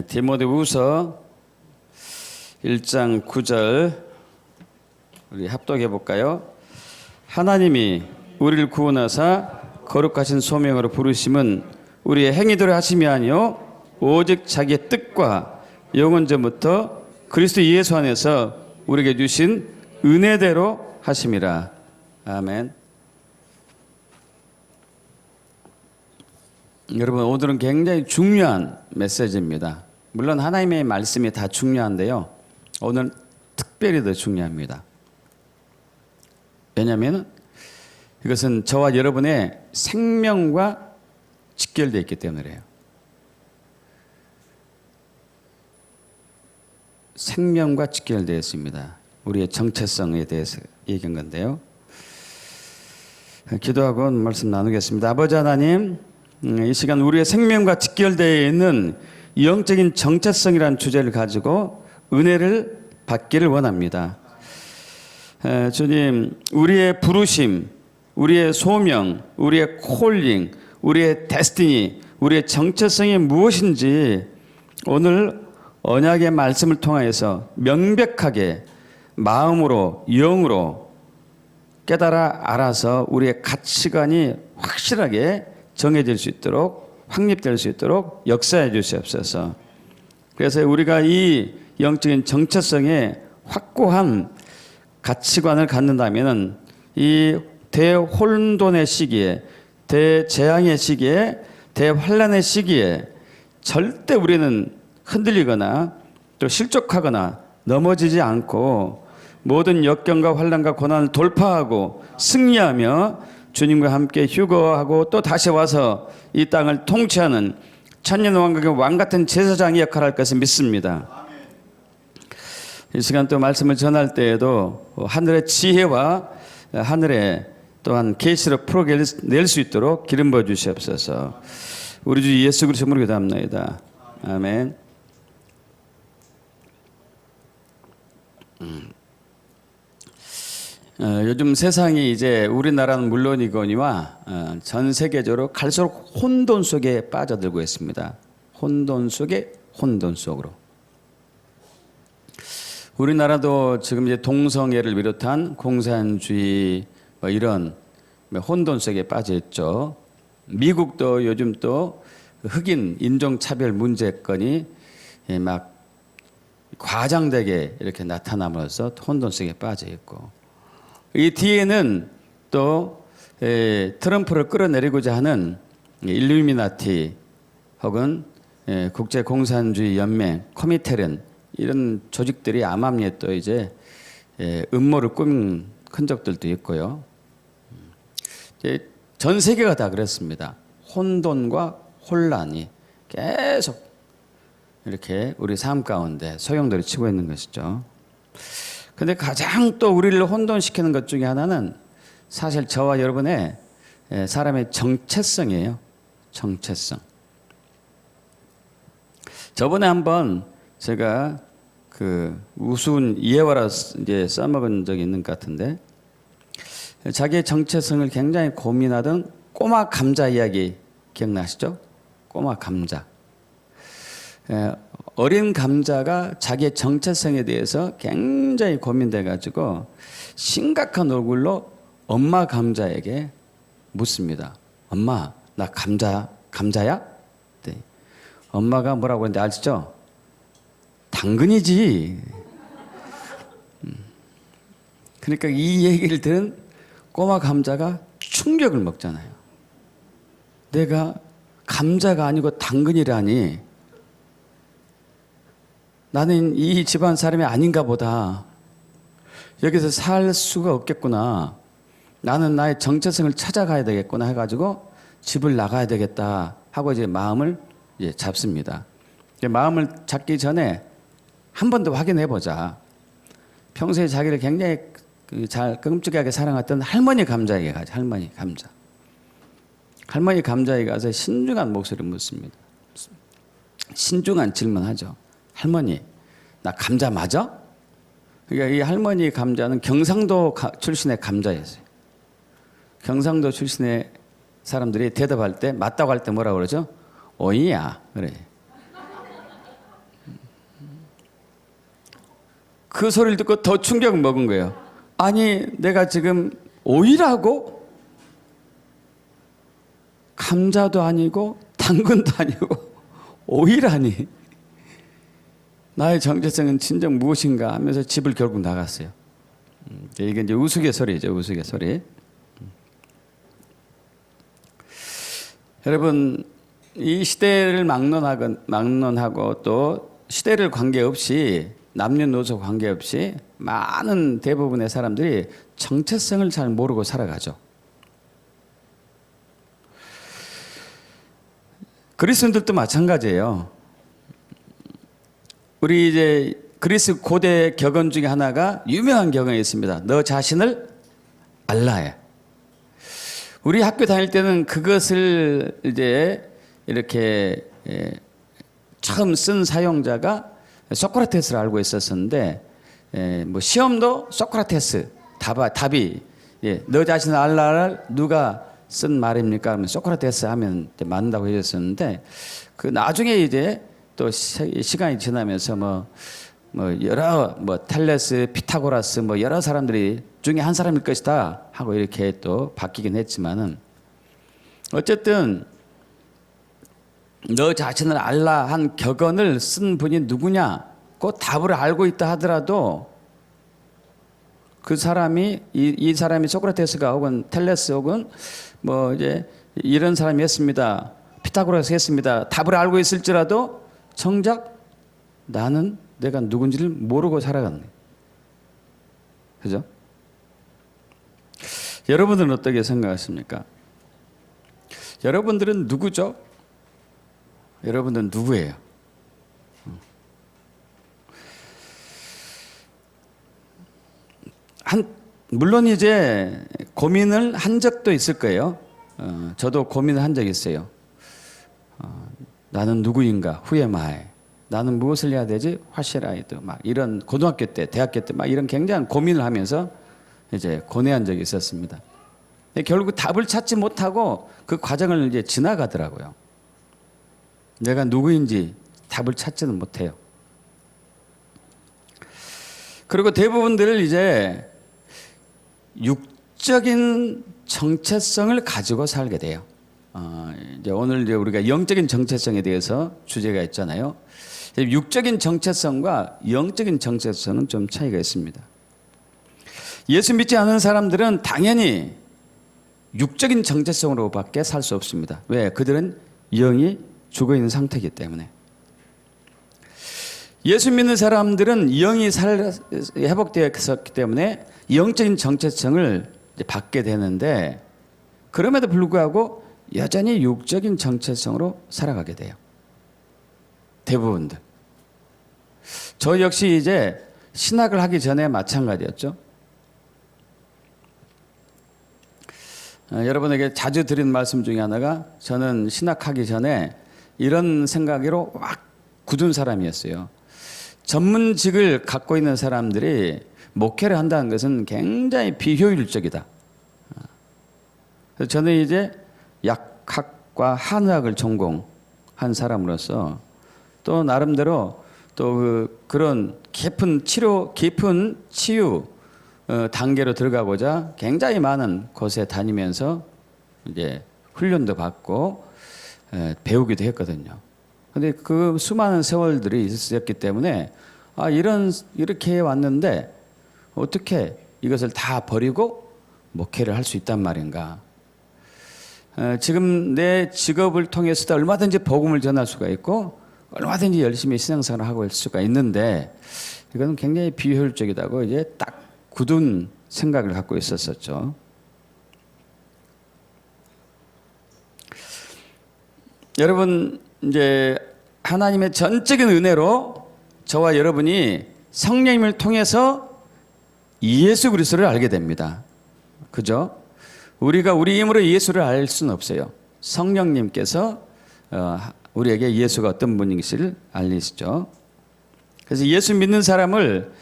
디모데후서 1장 9절 우리 합독해 볼까요? 하나님이 우리를 구원하사 거룩하신 소명으로 부르심은 우리의 행위대로 하심이 아니요 오직 자기의 뜻과 영원전부터 그리스도 예수 안에서 우리에게 주신 은혜대로 하심이라. 아멘. 여러분, 오늘은 굉장히 중요한 메시지입니다. 물론 하나님의 말씀이 다 중요한데요, 오늘 특별히 더 중요합니다. 왜냐하면 이것은 저와 여러분의 생명과 직결되어 있기 때문에 그래요. 생명과 직결되어 있습니다. 우리의 정체성에 대해서 얘기한 건데요. 기도하고 말씀 나누겠습니다. 아버지 하나님, 이 시간 우리의 생명과 직결되어 있는 영적인 정체성이라는 주제를 가지고 은혜를 받기를 원합니다. 주님, 우리의 부르심, 우리의 소명, 우리의 콜링, 우리의 데스티니, 우리의 정체성이 무엇인지 오늘 언약의 말씀을 통하여서 명백하게 마음으로 영으로 깨달아 알아서 우리의 가치관이 확실하게 정해질 수 있도록, 확립될 수 있도록 역사해 주시옵소서. 그래서 우리가 이 영적인 정체성에 확고한 가치관을 갖는다면 이 대혼돈의 시기에, 대재앙의 시기에, 대환란의 시기에 절대 우리는 흔들리거나 또 실족하거나 넘어지지 않고 모든 역경과 환란과 고난을 돌파하고 승리하며 주님과 함께 휴거하고 또 다시 와서 이 땅을 통치하는 천년왕국의 왕같은 제사장의 역할을 할 것을 믿습니다. 이 시간 또 말씀을 전할 때에도 하늘의 지혜와 하늘의 또한 계시로 풀어낼 수 있도록 기름 부어 주시옵소서. 우리 주 예수 그리스도 이름으로 기도합니다. 아멘. 요즘 세상이 이제 우리나라는 물론이거니와 전 세계적으로 갈수록 혼돈 속에 빠져들고 있습니다. 혼돈 속에 혼돈 속으로. 우리나라도 지금 이제 동성애를 비롯한 공산주의 뭐 이런 혼돈 속에 빠져 있죠. 미국도 요즘 또 흑인 인종차별 문제건이 막 과장되게 이렇게 나타나면서 혼돈 속에 빠져 있고, 이 뒤에는 또 트럼프를 끌어내리고자 하는 일루미나티 혹은 국제공산주의 연맹, 코미테른 이런 조직들이 암암리에 또 이제 음모를 꾸민 흔적들도 있고요. 전 세계가 다 그렇습니다. 혼돈과 혼란이 계속 이렇게 우리 삶 가운데 소용돌이 치고 있는 것이죠. 근데 가장 또 우리를 혼돈시키는 것 중에 하나는 사실 저와 여러분의 사람의 정체성이에요. 정체성. 저번에 한번 제가 그 우스운 예화라 이제 써먹은 적이 있는 것 같은데, 자기의 정체성을 굉장히 고민하던 꼬마 감자 이야기 기억나시죠? 꼬마 감자. 어린 감자가 자기의 정체성에 대해서 굉장히 고민돼 가지고 심각한 얼굴로 엄마 감자에게 묻습니다. 엄마, 나 감자야? 네. 엄마가 뭐라고 했는데 아시죠? 당근이지. 그러니까 이 얘기를 들은 꼬마 감자가 충격을 먹잖아요. 내가 감자가 아니고 당근이라니, 나는 이 집안 사람이 아닌가 보다. 여기서 살 수가 없겠구나. 나는 나의 정체성을 찾아가야 되겠구나 해가지고 집을 나가야 되겠다 하고 이제 마음을 잡습니다. 마음을 잡기 전에 한 번 더 확인해 보자. 평소에 자기를 굉장히 잘 끔찍하게 사랑했던 할머니 감자에게 가죠. 할머니 감자. 할머니 감자에 가서 신중한 목소리를 묻습니다. 신중한 질문하죠. 할머니, 나 감자 맞아? 그러니까 이 할머니 감자는 경상도 출신의 감자였어요. 경상도 출신의 사람들이 대답할 때, 맞다고 할 때 뭐라고 그러죠? 오이야. 그래. 그 소리를 듣고 더 충격을 먹은 거예요. 아니, 내가 지금 오이라고? 감자도 아니고 당근도 아니고 오이라니. 나의 정체성은 진정 무엇인가 하면서 집을 결국 나갔어요. 이게 이제 우스갯소리죠, 우스갯소리. 여러분, 이 시대를 막론하고 또 시대를 관계없이, 남녀노소 관계없이 많은 대부분의 사람들이 정체성을 잘 모르고 살아가죠. 그리스도인들도 마찬가지예요. 우리 이제 그리스 고대 격언 중에 하나가, 유명한 격언이 있습니다. 너 자신을 알라해. 우리 학교 다닐 때는 그것을 이제 이렇게 처음 쓴 사용자가 소크라테스를 알고 있었는데, 뭐 시험도 소크라테스 답이 너 자신을 알라를 누가 쓴 말입니까? 하면 소크라테스 하면 맞는다고 해줬었는데, 그 나중에 이제 또 시간이 지나면서 여러 탈레스, 피타고라스 여러 사람들이 중에 한 사람일 것이다 하고 이렇게 또 바뀌긴 했지만은, 어쨌든 너 자신을 알라 한 격언을 쓴 분이 누구냐, 그 답을 알고 있다 하더라도 그 사람이 이 사람이 소크라테스가 혹은 텔레스 혹은 이제 이런 사람이었습니다, 피타고라스 했습니다, 답을 알고 있을지라도 정작 나는 내가 누군지를 모르고 살아갔네. 그죠? 여러분들은 어떻게 생각하십니까? 여러분들은 누구죠? 여러분들은 누구예요? 물론 이제 고민을 한 적도 있을 거예요. 저도 고민을 한 적이 있어요. 나는 누구인가? Who am I? 나는 무엇을 해야 되지? What shall I do? 이런 고등학교 때, 대학교 때 이런 굉장한 고민을 하면서 이제 고뇌한 적이 있었습니다. 결국 답을 찾지 못하고 그 과정을 이제 지나가더라고요. 내가 누구인지 답을 찾지는 못해요. 그리고 대부분들 이제 육적인 정체성을 가지고 살게 돼요. 이제 오늘 이제 우리가 영적인 정체성에 대해서 주제가 있잖아요. 육적인 정체성과 영적인 정체성은 좀 차이가 있습니다. 예수 믿지 않은 사람들은 당연히 육적인 정체성으로밖에 살 수 없습니다. 왜? 그들은 영이 죽어 있는 상태이기 때문에. 예수 믿는 사람들은 영이 회복되었기 때문에 영적인 정체성을 이제 받게 되는데, 그럼에도 불구하고 여전히 육적인 정체성으로 살아가게 돼요. 대부분들. 저 역시 이제 신학을 하기 전에 마찬가지였죠. 여러분에게 자주 드린 말씀 중에 하나가, 저는 신학하기 전에 이런 생각으로 막 굳은 사람이었어요. 전문직을 갖고 있는 사람들이 목회를 한다는 것은 굉장히 비효율적이다. 그래서 저는 이제 약학과 한의학을 전공한 사람으로서 또 나름대로 또 그런 깊은 치유 단계로 들어가고자 굉장히 많은 곳에 다니면서 이제 훈련도 받고 배우기도 했거든요. 근데 그 수많은 세월들이 있었기 때문에 이렇게 해왔는데 어떻게 이것을 다 버리고 목회를 할 수 있단 말인가. 지금 내 직업을 통해서도 얼마든지 복음을 전할 수가 있고 얼마든지 열심히 신앙생활을 하고 있을 수가 있는데, 이건 굉장히 비효율적이다고 이제 딱 굳은 생각을 갖고 있었었죠. 여러분, 이제 하나님의 전적인 은혜로 저와 여러분이 성령님을 통해서 예수 그리스도를 알게 됩니다. 그죠? 우리가 우리 힘으로 예수를 알 수는 없어요. 성령님께서 우리에게 예수가 어떤 분이신지를 알리시죠. 그래서 예수 믿는 사람을,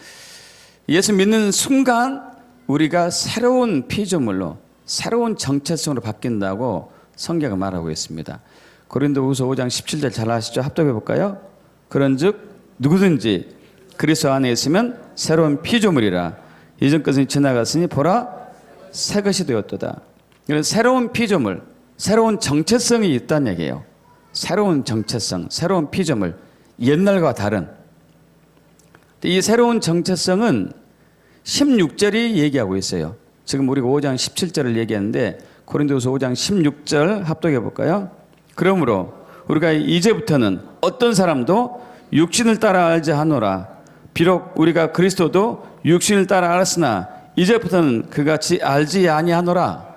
예수 믿는 순간 우리가 새로운 피조물로, 새로운 정체성으로 바뀐다고 성경은 말하고 있습니다. 고린도후서 5장 17절 잘 아시죠? 합독해 볼까요? 그런즉 누구든지 그리스도 안에 있으면 새로운 피조물이라. 이전 것은 지나갔으니 보라 새 것이 되었도다. 이런 새로운 피조물, 새로운 정체성이 있다는 얘기예요. 새로운 정체성, 새로운 피조물, 옛날과 다른. 이 새로운 정체성은 16절이 얘기하고 있어요. 지금 우리가 5장 17절을 얘기했는데 고린도서 5장 16절 합독해 볼까요? 그러므로 우리가 이제부터는 어떤 사람도 육신을 따라 알지 하노라. 비록 우리가 그리스도도 육신을 따라 알았으나 이제부터는 그같이 알지 아니하노라.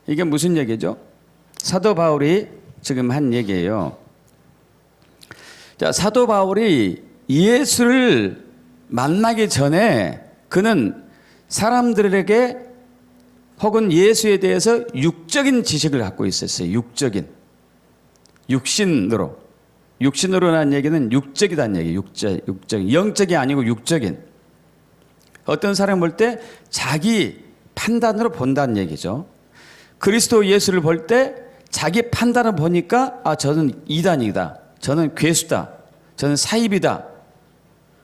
이게 무슨 얘기죠? 사도 바울이 지금 한 얘기예요. 자, 사도 바울이 예수를 만나기 전에 그는 사람들에게 혹은 예수에 대해서 육적인 지식을 갖고 있었어요. 육신으로라는 얘기는 육적이라는 얘기예요. 육적. 영적이 아니고 육적인. 어떤 사람 볼 때 자기 판단으로 본다는 얘기죠. 그리스도 예수를 볼 때 자기 판단을 보니까 저는 이단이다. 저는 괴수다. 저는 사입이다.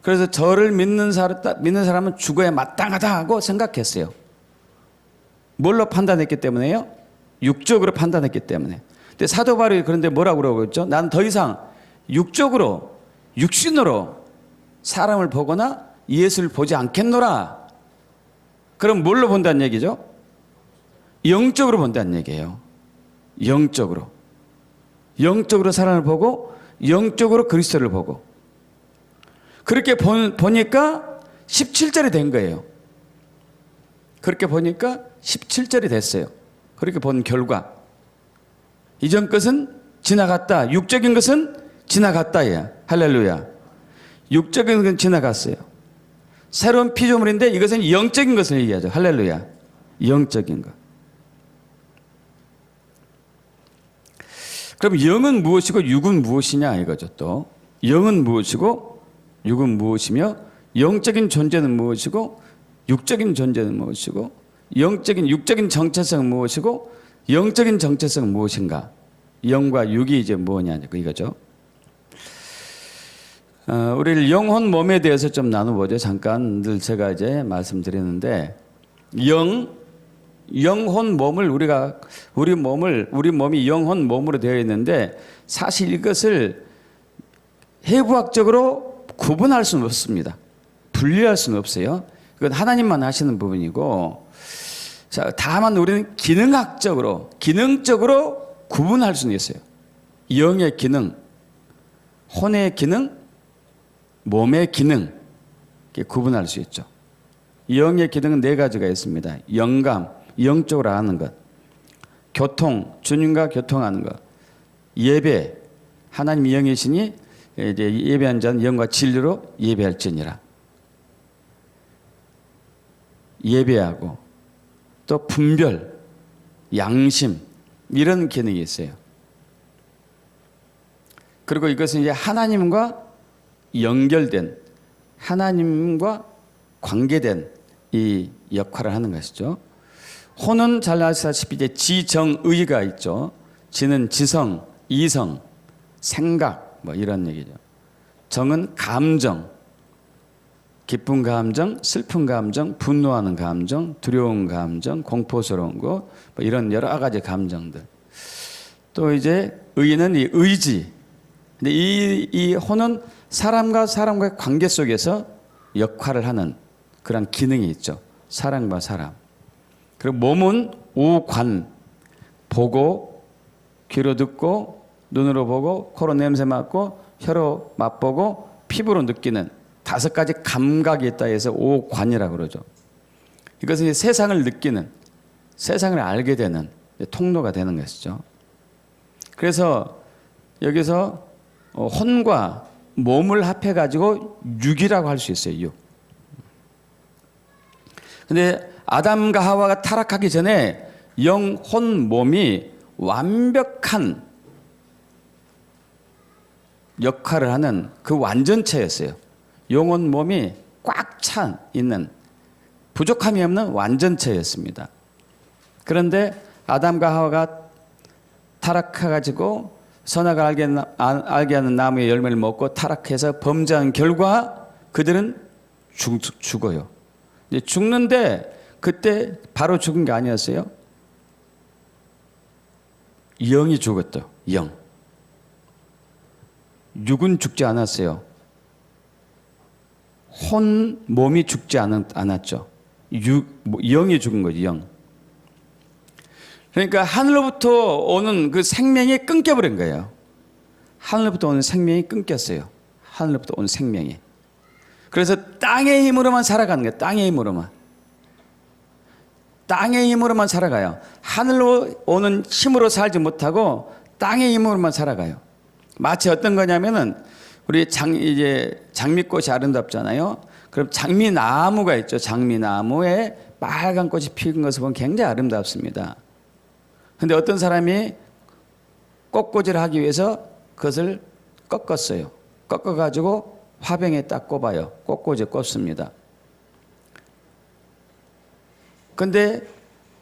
그래서 저를 믿는 사람은 죽어야 마땅하다 하고 생각했어요. 뭘로 판단했기 때문에요? 육적으로 판단했기 때문에. 근데 사도 바울이 그런데 뭐라고 그러고 있죠? 나는 더 이상 육신으로 사람을 보거나 예수를 보지 않겠노라. 그럼 뭘로 본다는 얘기죠? 영적으로 본다는 얘기예요. 영적으로 사람을 보고 영적으로 그리스도를 보고. 그렇게 보니까 17절이 된 거예요. 그렇게 보니까 17절이 됐어요. 그렇게 본 결과 이전 것은 지나갔다. 육적인 것은 지나갔다. 예. 할렐루야. 육적인 것은 지나갔어요. 새로운 피조물인데 이것은 영적인 것을 얘기하죠. 할렐루야. 영적인 것. 그럼 영은 무엇이고 육은 무엇이냐 이거죠. 또 영은 무엇이고 육은 무엇이며 영적인 존재는 무엇이고 육적인 존재는 무엇이고 육적인 정체성은 무엇이고 영적인 정체성은 무엇인가? 영과 육이 이제 뭐냐 이거죠. 우리 영혼 몸에 대해서 좀 나눠보죠. 잠깐 늘 제가 이제 말씀드리는데 영혼 몸을 우리 몸이 영혼 몸으로 되어 있는데 사실 이것을 해부학적으로 구분할 수는 없습니다. 분리할 수는 없어요. 그건 하나님만 하시는 부분이고, 자, 다만 우리는 기능적으로 구분할 수는 있어요. 영의 기능, 혼의 기능, 몸의 기능, 이렇게 구분할 수 있죠. 영의 기능은 4가지가 있습니다. 영감, 영적으로 아는 것, 교통, 주님과 교통하는 것, 예배, 하나님 영이시니 이제 예배한 자는 영과 진리로 예배할지니라. 예배하고 또 분별, 양심 이런 기능이 있어요. 그리고 이것은 이제 하나님과 연결된, 하나님과 관계된 이 역할을 하는 것이죠. 혼은 잘 아시다시피 이제 지정의가 있죠. 지는 지성, 이성, 생각 뭐 이런 얘기죠. 정은 감정, 기쁜 감정, 슬픈 감정, 분노하는 감정, 두려운 감정, 공포스러운 거, 뭐 이런 여러 가지 감정들. 또 이제 의는 이 의지. 근데 이 혼은 사람과의 관계 속에서 역할을 하는 그런 기능이 있죠. 사람과 사람. 그리고 몸은 오관, 보고, 귀로 듣고, 눈으로 보고, 코로 냄새 맡고, 혀로 맛보고, 피부로 느끼는 5가지 감각이 있다 해서 오관이라고 그러죠. 이것은 세상을 느끼는, 세상을 알게 되는 통로가 되는 것이죠. 그래서 여기서 혼과 몸을 합해가지고 육이라고 할 수 있어요. 육. 근데 아담과 하와가 타락하기 전에 영, 혼, 몸이 완벽한 역할을 하는 그 완전체였어요. 영혼, 몸이 꽉 차 있는 부족함이 없는 완전체였습니다. 그런데 아담과 하와가 타락해가지고 선악을 알게 하는 나무의 열매를 먹고 타락해서 범죄한 결과 그들은 죽어요. 이제 죽는데 그때 바로 죽은 게 아니었어요. 영이 죽었다. 영. 육은 죽지 않았어요. 몸이 죽지 않았죠. 영이 죽은 거죠. 영. 그러니까 하늘로부터 오는 그 생명이 끊겨버린 거예요. 하늘로부터 오는 생명이 끊겼어요. 하늘로부터 오는 생명이. 그래서 땅의 힘으로만 살아가는 거예요. 땅의 힘으로만. 땅의 힘으로만 살아가요. 하늘로 오는 힘으로 살지 못하고 땅의 힘으로만 살아가요. 마치 어떤 거냐면은 우리 이제 장미꽃이 아름답잖아요. 그럼 장미나무가 있죠. 장미나무에 빨간 꽃이 피는 것을 보면 굉장히 아름답습니다. 근데 어떤 사람이 꽃꽂이를 하기 위해서 그것을 꺾었어요. 꺾어가지고 화병에 딱 꼽아요. 꽃꽂이에 꼽습니다. 근데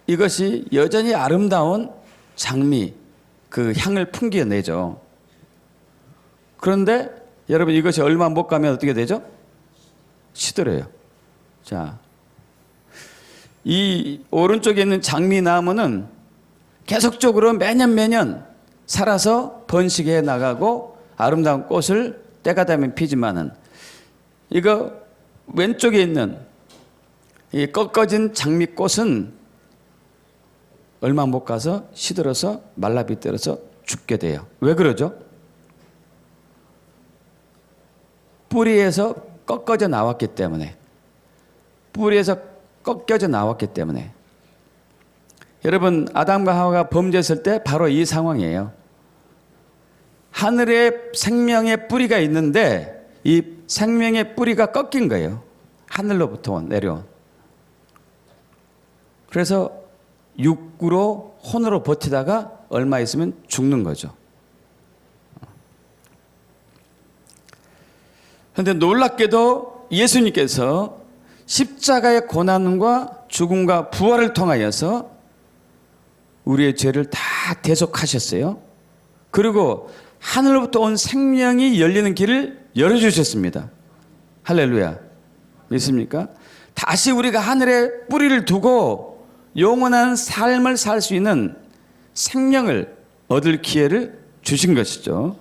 이것이 여전히 아름다운 장미, 그 향을 풍겨내죠. 그런데 여러분 이것이 얼마 못 가면 어떻게 되죠? 시들어요. 자, 이 오른쪽에 있는 장미나무는 계속적으로 매년 살아서 번식해 나가고 아름다운 꽃을 때가 되면 피지만은 이거 왼쪽에 있는 이 꺾어진 장미꽃은 얼마 못 가서 시들어서 말라 비틀어서 죽게 돼요. 왜 그러죠? 뿌리에서 꺾어져 나왔기 때문에. 뿌리에서 꺾여져 나왔기 때문에. 여러분 아담과 하와가 범죄했을 때 바로 이 상황이에요. 하늘에 생명의 뿌리가 있는데 이 생명의 뿌리가 꺾인 거예요. 하늘로부터 내려온. 그래서 육으로 혼으로 버티다가 얼마 있으면 죽는 거죠. 그런데 놀랍게도 예수님께서 십자가의 고난과 죽음과 부활을 통하여서 우리의 죄를 다 대속하셨어요. 그리고 하늘로부터 온 생명이 열리는 길을 열어주셨습니다. 할렐루야. 믿습니까? 다시 우리가 하늘에 뿌리를 두고 영원한 삶을 살 수 있는 생명을 얻을 기회를 주신 것이죠.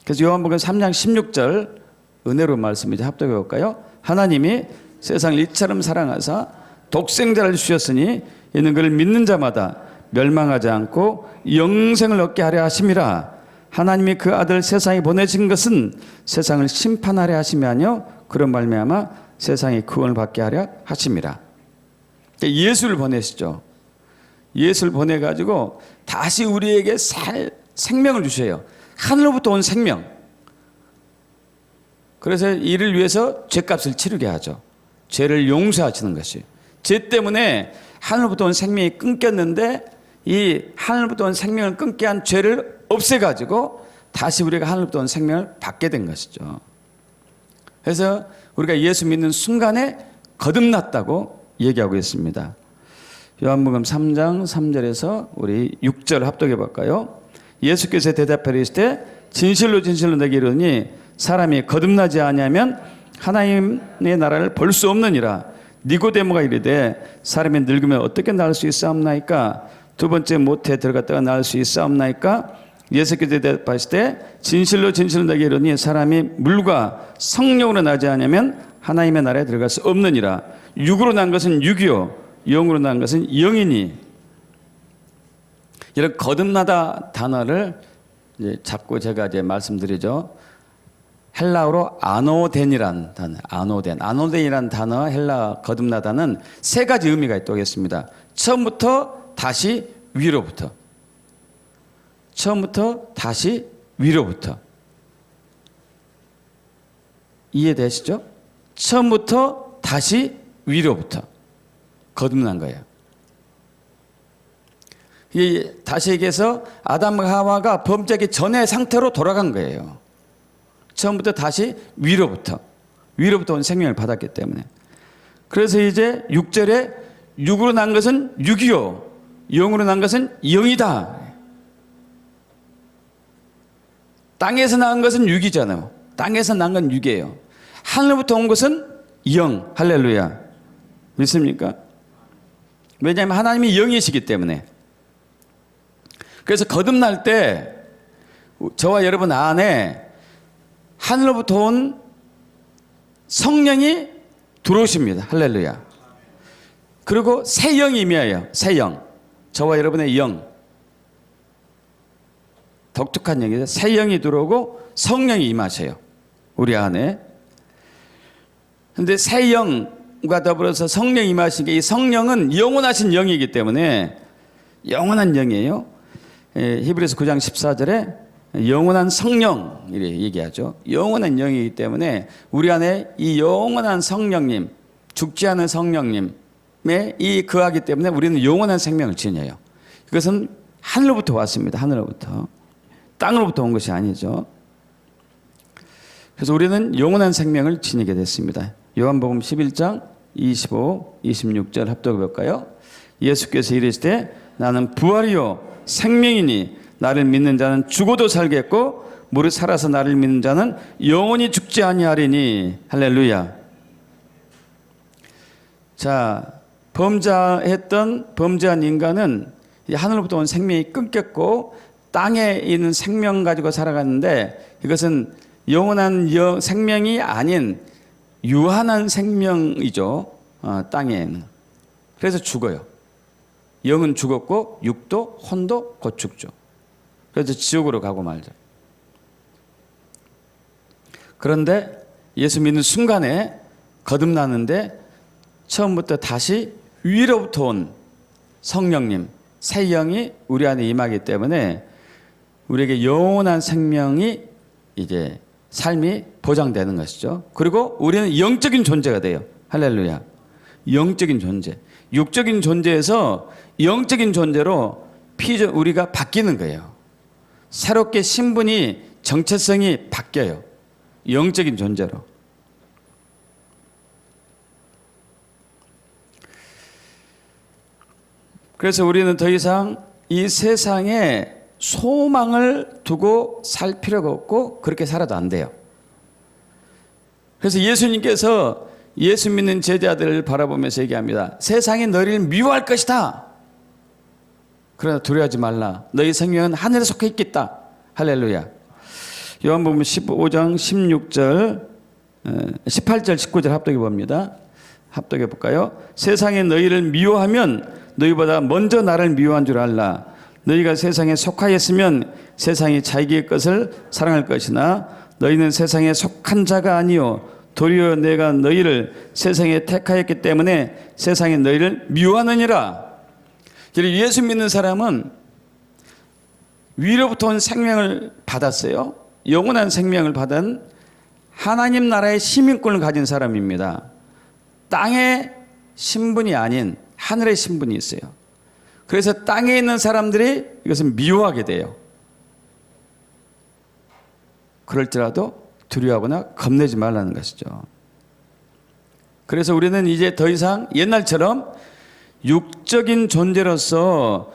그래서 요한복음 3장 16절 은혜로 말씀 이제 합독해 볼까요? 하나님이 세상을 이처럼 사랑하사 독생자를 주셨으니 이는 그를 믿는 자마다 멸망하지 않고 영생을 얻게 하려 하심이라. 하나님이 그 아들 세상에 보내신 것은 세상을 심판하려 하심이 아니요 그런 말미암아 세상이 구원을 받게 하려 하심이라. 예수를 보내시죠. 예수를 보내가지고 다시 우리에게 생명을 주셔요. 하늘로부터 온 생명. 그래서 이를 위해서 죄값을 치르게 하죠. 죄를 용서하시는 것이. 죄 때문에 하늘로부터 온 생명이 끊겼는데 이 하늘로부터 온 생명을 끊게 한 죄를 없애가지고 다시 우리가 하늘로부터 온 생명을 받게 된 것이죠. 그래서 우리가 예수 믿는 순간에 거듭났다고 얘기하고 있습니다. 요한복음 3장 3절에서 우리 6절 합독해 볼까요? 예수께서 대답하여 이르시되 진실로 진실로 내게 이르노니 사람이 거듭나지 아니하면 하나님의 나라를 볼 수 없느니라. 니고데모가 이르되 사람이 늙으면 어떻게 나을 수 있사옵나이까? 두 번째 모태에 들어갔다가 나을 수 있사옵나이까? 예수께서 대답하시되 진실로 진실로 내게 이르노니 사람이 물과 성령으로 나지 않으면 하나님의 나라에 들어갈 수 없느니라. 육으로 난 것은 육이요 영으로 난 것은 영이니. 이런 거듭나다 단어를 이제 자꾸 제가 이제 말씀드리죠. 헬라어로 아노덴이란 단어, 아노덴이란 단어 헬라 거듭나다는 세 가지 의미가 있겠습니다. 처음부터 다시 위로부터. 처음부터 다시 위로부터. 이해되시죠? 처음부터 다시 위로부터 거듭난 거예요. 다시 얘기해서 아담과 하와가 범죄하기 전의 상태로 돌아간 거예요. 처음부터 다시 위로부터 온 생명을 받았기 때문에. 그래서 이제 6절에 육으로 난 것은 육이요 영으로 난 것은 영이다. 땅에서 난 것은 육이잖아요. 땅에서 난 건 육이에요. 하늘로부터 온 것은 영. 할렐루야. 믿습니까? 왜냐하면 하나님이 영이시기 때문에. 그래서 거듭날 때 저와 여러분 안에 하늘로부터 온 성령이 들어오십니다. 할렐루야. 그리고 새 영이 임해요. 새 영. 저와 여러분의 영. 독특한 영이죠. 새 영이 들어오고 성령이 임하셔요. 우리 안에. 근데 새 영과 더불어서 성령이 임하신 게, 이 성령은 영원하신 영이기 때문에 영원한 영이에요. 히브리서 9장 14절에 영원한 성령 이렇게 얘기하죠. 영원한 영이기 때문에 우리 안에 이 영원한 성령님, 죽지 않은 성령님의 이 거하기 때문에 우리는 영원한 생명을 지녀요. 이것은 하늘로부터 왔습니다. 하늘로부터. 땅으로부터 온 것이 아니죠. 그래서 우리는 영원한 생명을 지니게 됐습니다. 요한복음 11장 25, 26절 합독해 볼까요? 예수께서 이르시되 나는 부활이요 생명이니 나를 믿는 자는 죽어도 살겠고 무릇 살아서 나를 믿는 자는 영원히 죽지 아니하리니. 할렐루야. 자, 범죄한 인간은 하늘로부터 온 생명이 끊겼고 땅에 있는 생명 가지고 살아갔는데, 이것은 영원한 생명이 아닌 유한한 생명이죠. 땅에는. 그래서 죽어요. 영은 죽었고 육도 혼도 곧 죽죠. 그래서 지옥으로 가고 말죠. 그런데 예수 믿는 순간에 거듭나는데 처음부터 다시 위로부터 온 성령님, 새 영이 우리 안에 임하기 때문에 우리에게 영원한 생명이, 이제 삶이 보장되는 것이죠. 그리고 우리는 영적인 존재가 돼요. 할렐루야. 영적인 존재. 육적인 존재에서 영적인 존재로 우리가 바뀌는 거예요. 새롭게 신분이, 정체성이 바뀌어요. 영적인 존재로. 그래서 우리는 더 이상 이 세상에 소망을 두고 살 필요가 없고 그렇게 살아도 안 돼요. 그래서 예수님께서 예수 믿는 제자들을 바라보면서 얘기합니다. 세상이 너희를 미워할 것이다. 그러나 두려워하지 말라. 너희 생명은 하늘에 속해 있겠다. 할렐루야. 요한복음 15장 16절 18절 19절 합독해 봅니다. 합독해 볼까요? 세상에 너희를 미워하면 너희보다 먼저 나를 미워한 줄 알라. 너희가 세상에 속하였으면 세상이 자기의 것을 사랑할 것이나 너희는 세상에 속한 자가 아니요 도리어 내가 너희를 세상에 택하였기 때문에 세상이 너희를 미워하느니라. 예수 믿는 사람은 위로부터 온 생명을 받았어요. 영원한 생명을 받은 하나님 나라의 시민권을 가진 사람입니다. 땅의 신분이 아닌 하늘의 신분이 있어요. 그래서 땅에 있는 사람들이 이것을 미워하게 돼요. 그럴지라도 두려워하거나 겁내지 말라는 것이죠. 그래서 우리는 이제 더 이상 옛날처럼 육적인 존재로서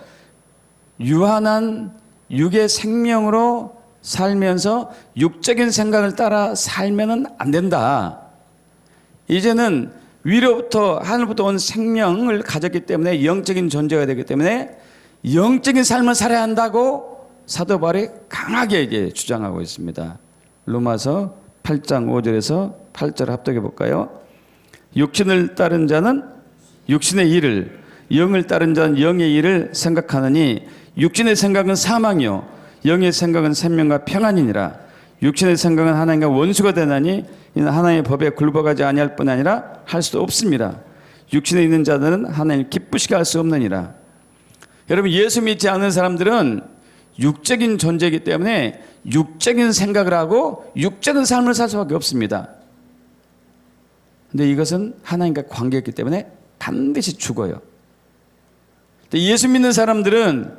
유한한 육의 생명으로 살면서 육적인 생각을 따라 살면은 안 된다. 이제는 위로부터 하늘부터 온 생명을 가졌기 때문에 영적인 존재가 되기 때문에 영적인 삶을 살아야 한다고 사도 바울이 강하게 이제 주장하고 있습니다. 로마서 8장 5절에서 8절 합독해 볼까요? 육신을 따른 자는 육신의 일을, 영을 따른 자는 영의 일을 생각하느니 육신의 생각은 사망이요 영의 생각은 생명과 평안이니라. 육신의 생각은 하나님과 원수가 되나니 이는 하나님의 법에 굴복하지 아니할 뿐 아니라 할 수도 없습니다. 육신에 있는 자들은 하나님을 기쁘시게 할 수 없느니라. 여러분, 예수 믿지 않는 사람들은 육적인 존재이기 때문에 육적인 생각을 하고 육적인 삶을 살 수밖에 없습니다. 근데 이것은 하나님과 관계였기 때문에 반드시 죽어요. 근데 예수 믿는 사람들은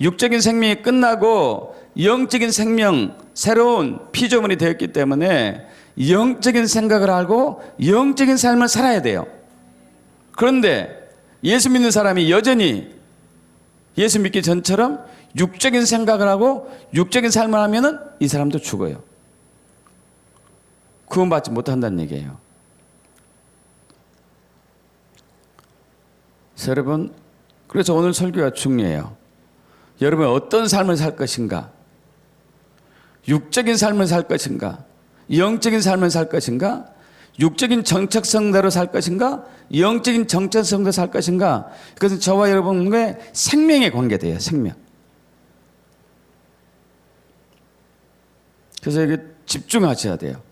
육적인 생명이 끝나고 영적인 생명, 새로운 피조물이 되었기 때문에 영적인 생각을 하고 영적인 삶을 살아야 돼요. 그런데 예수 믿는 사람이 여전히 예수 믿기 전처럼 육적인 생각을 하고 육적인 삶을 하면은 이 사람도 죽어요. 구원받지 못한다는 얘기예요. 여러분, 그래서 오늘 설교가 중요해요. 여러분 어떤 삶을 살 것인가? 육적인 삶을 살 것인가? 영적인 삶을 살 것인가? 육적인 정체성대로 살 것인가? 영적인 정체성대로 살 것인가? 그것은 저와 여러분의 생명에 관계돼요. 생명. 그래서 이게 집중하셔야 돼요.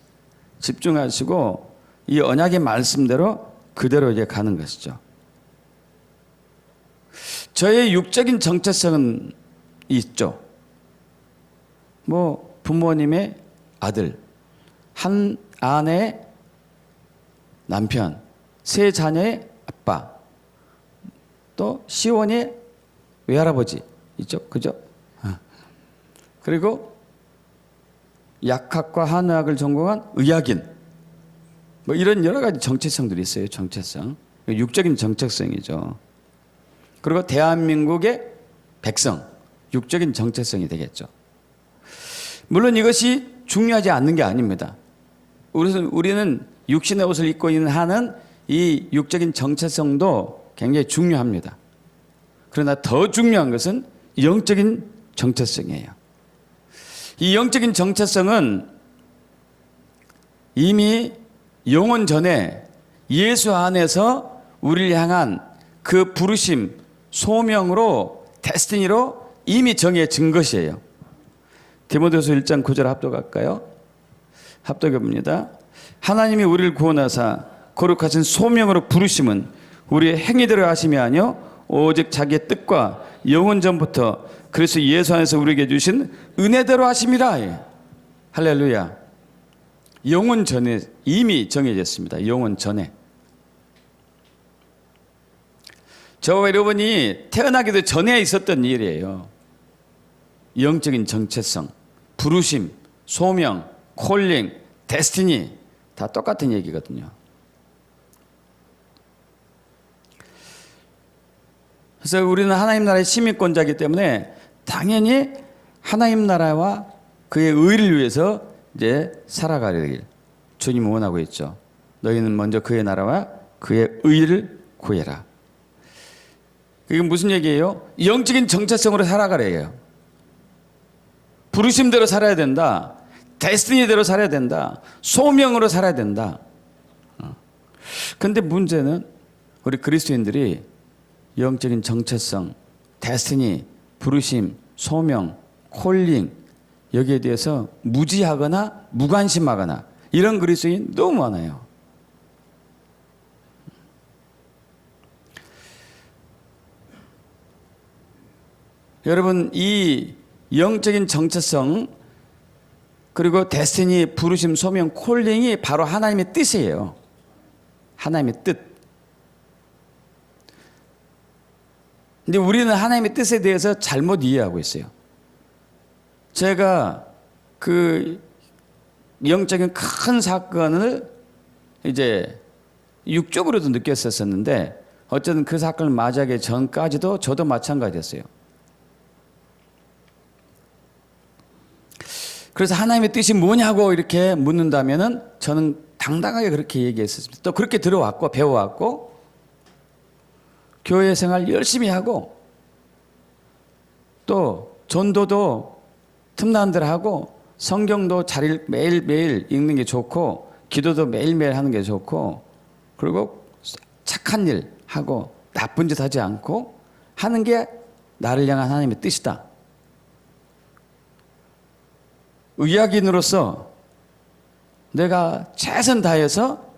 집중하시고 이 언약의 말씀대로 그대로 이제 가는 것이죠. 저의 육적인 정체성은 있죠. 뭐 부모님의 아들, 한 아내의 남편, 세 자녀의 아빠, 또 시원의 외할아버지 있죠, 그죠? 그리고 약학과 한의학을 전공한 의학인, 뭐 이런 여러 가지 정체성들이 있어요. 정체성, 육적인 정체성이죠. 그리고 대한민국의 백성, 육적인 정체성이 되겠죠. 물론 이것이 중요하지 않는 게 아닙니다. 우리는 육신의 옷을 입고 있는 한은 이 육적인 정체성도 굉장히 중요합니다. 그러나 더 중요한 것은 영적인 정체성이에요. 이 영적인 정체성은 이미 영원 전에 예수 안에서 우리를 향한 그 부르심, 소명으로, 데스티니로 이미 정해진 것이에요. 디모데후서 1장 9절 합독할까요? 합독해봅니다. 하나님이 우리를 구원하사 거룩하신 소명으로 부르심은 우리의 행위대로 하심이 아니요 오직 자기의 뜻과 영원 전부터 그래서 예수 안에서 우리에게 주신 은혜대로 하심이라. 할렐루야. 영원 전에 이미 정해졌습니다. 영원 전에. 저와 여러분이 태어나기도 전에 있었던 일이에요. 영적인 정체성, 부르심, 소명, 콜링, 데스티니 다 똑같은 얘기거든요. 그래서 우리는 하나님 나라의 시민권자이기 때문에 당연히 하나님 나라와 그의 의를 위해서 이제 살아가길 주님은 원하고 있죠. 너희는 먼저 그의 나라와 그의 의를 구해라. 이게 무슨 얘기예요? 영적인 정체성으로 살아가래요. 부르심대로 살아야 된다. 데스티니대로 살아야 된다. 소명으로 살아야 된다. 그런데 문제는 우리 그리스도인들이 영적인 정체성, 데스티니, 부르심, 소명, 콜링 여기에 대해서 무지하거나 무관심하거나 이런 그리스도인 너무 많아요. 여러분 이 영적인 정체성 그리고 데스티니, 부르심, 소명, 콜링이 바로 하나님의 뜻이에요. 하나님의 뜻. 근데 우리는 하나님의 뜻에 대해서 잘못 이해하고 있어요. 제가 그 영적인 큰 사건을 이제 육적으로도 느꼈었는데 어쨌든 그 사건을 맞이하기 전까지도 저도 마찬가지였어요. 그래서 하나님의 뜻이 뭐냐고 이렇게 묻는다면은 저는 당당하게 그렇게 얘기했었습니다. 또 그렇게 들어왔고 배워왔고 교회 생활 열심히 하고 또 전도도 틈나는 대로 하고 성경도 매일매일 읽는 게 좋고 기도도 매일매일 하는 게 좋고 그리고 착한 일 하고 나쁜 짓 하지 않고 하는 게 나를 향한 하나님의 뜻이다. 의학인으로서 내가 최선 다해서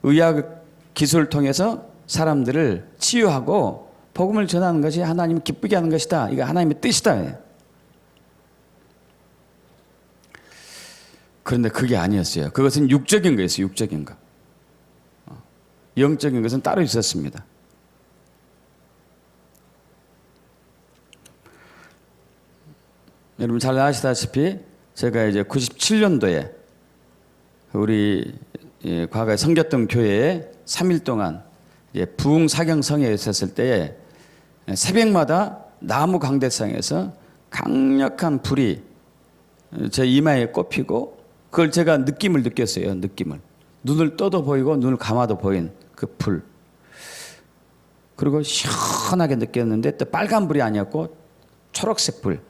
의학 기술을 통해서 사람들을 치유하고 복음을 전하는 것이 하나님을 기쁘게 하는 것이다. 이거 하나님의 뜻이다. 그런데 그게 아니었어요. 그것은 육적인 거였어요. 육적인 거. 영적인 것은 따로 있었습니다. 여러분 잘 아시다시피 제가 이제 97년도에 우리 과거에 섬겼던 교회에 3일 동안 부흥 사경성에 있었을 때에 새벽마다 나무 강대상에서 강력한 불이 제 이마에 꼽히고 그걸 제가 느낌을 느꼈어요. 느낌을. 눈을 떠도 보이고 눈을 감아도 보인 그 불. 그리고 시원하게 느꼈는데 또 빨간불이 아니었고 초록색 불,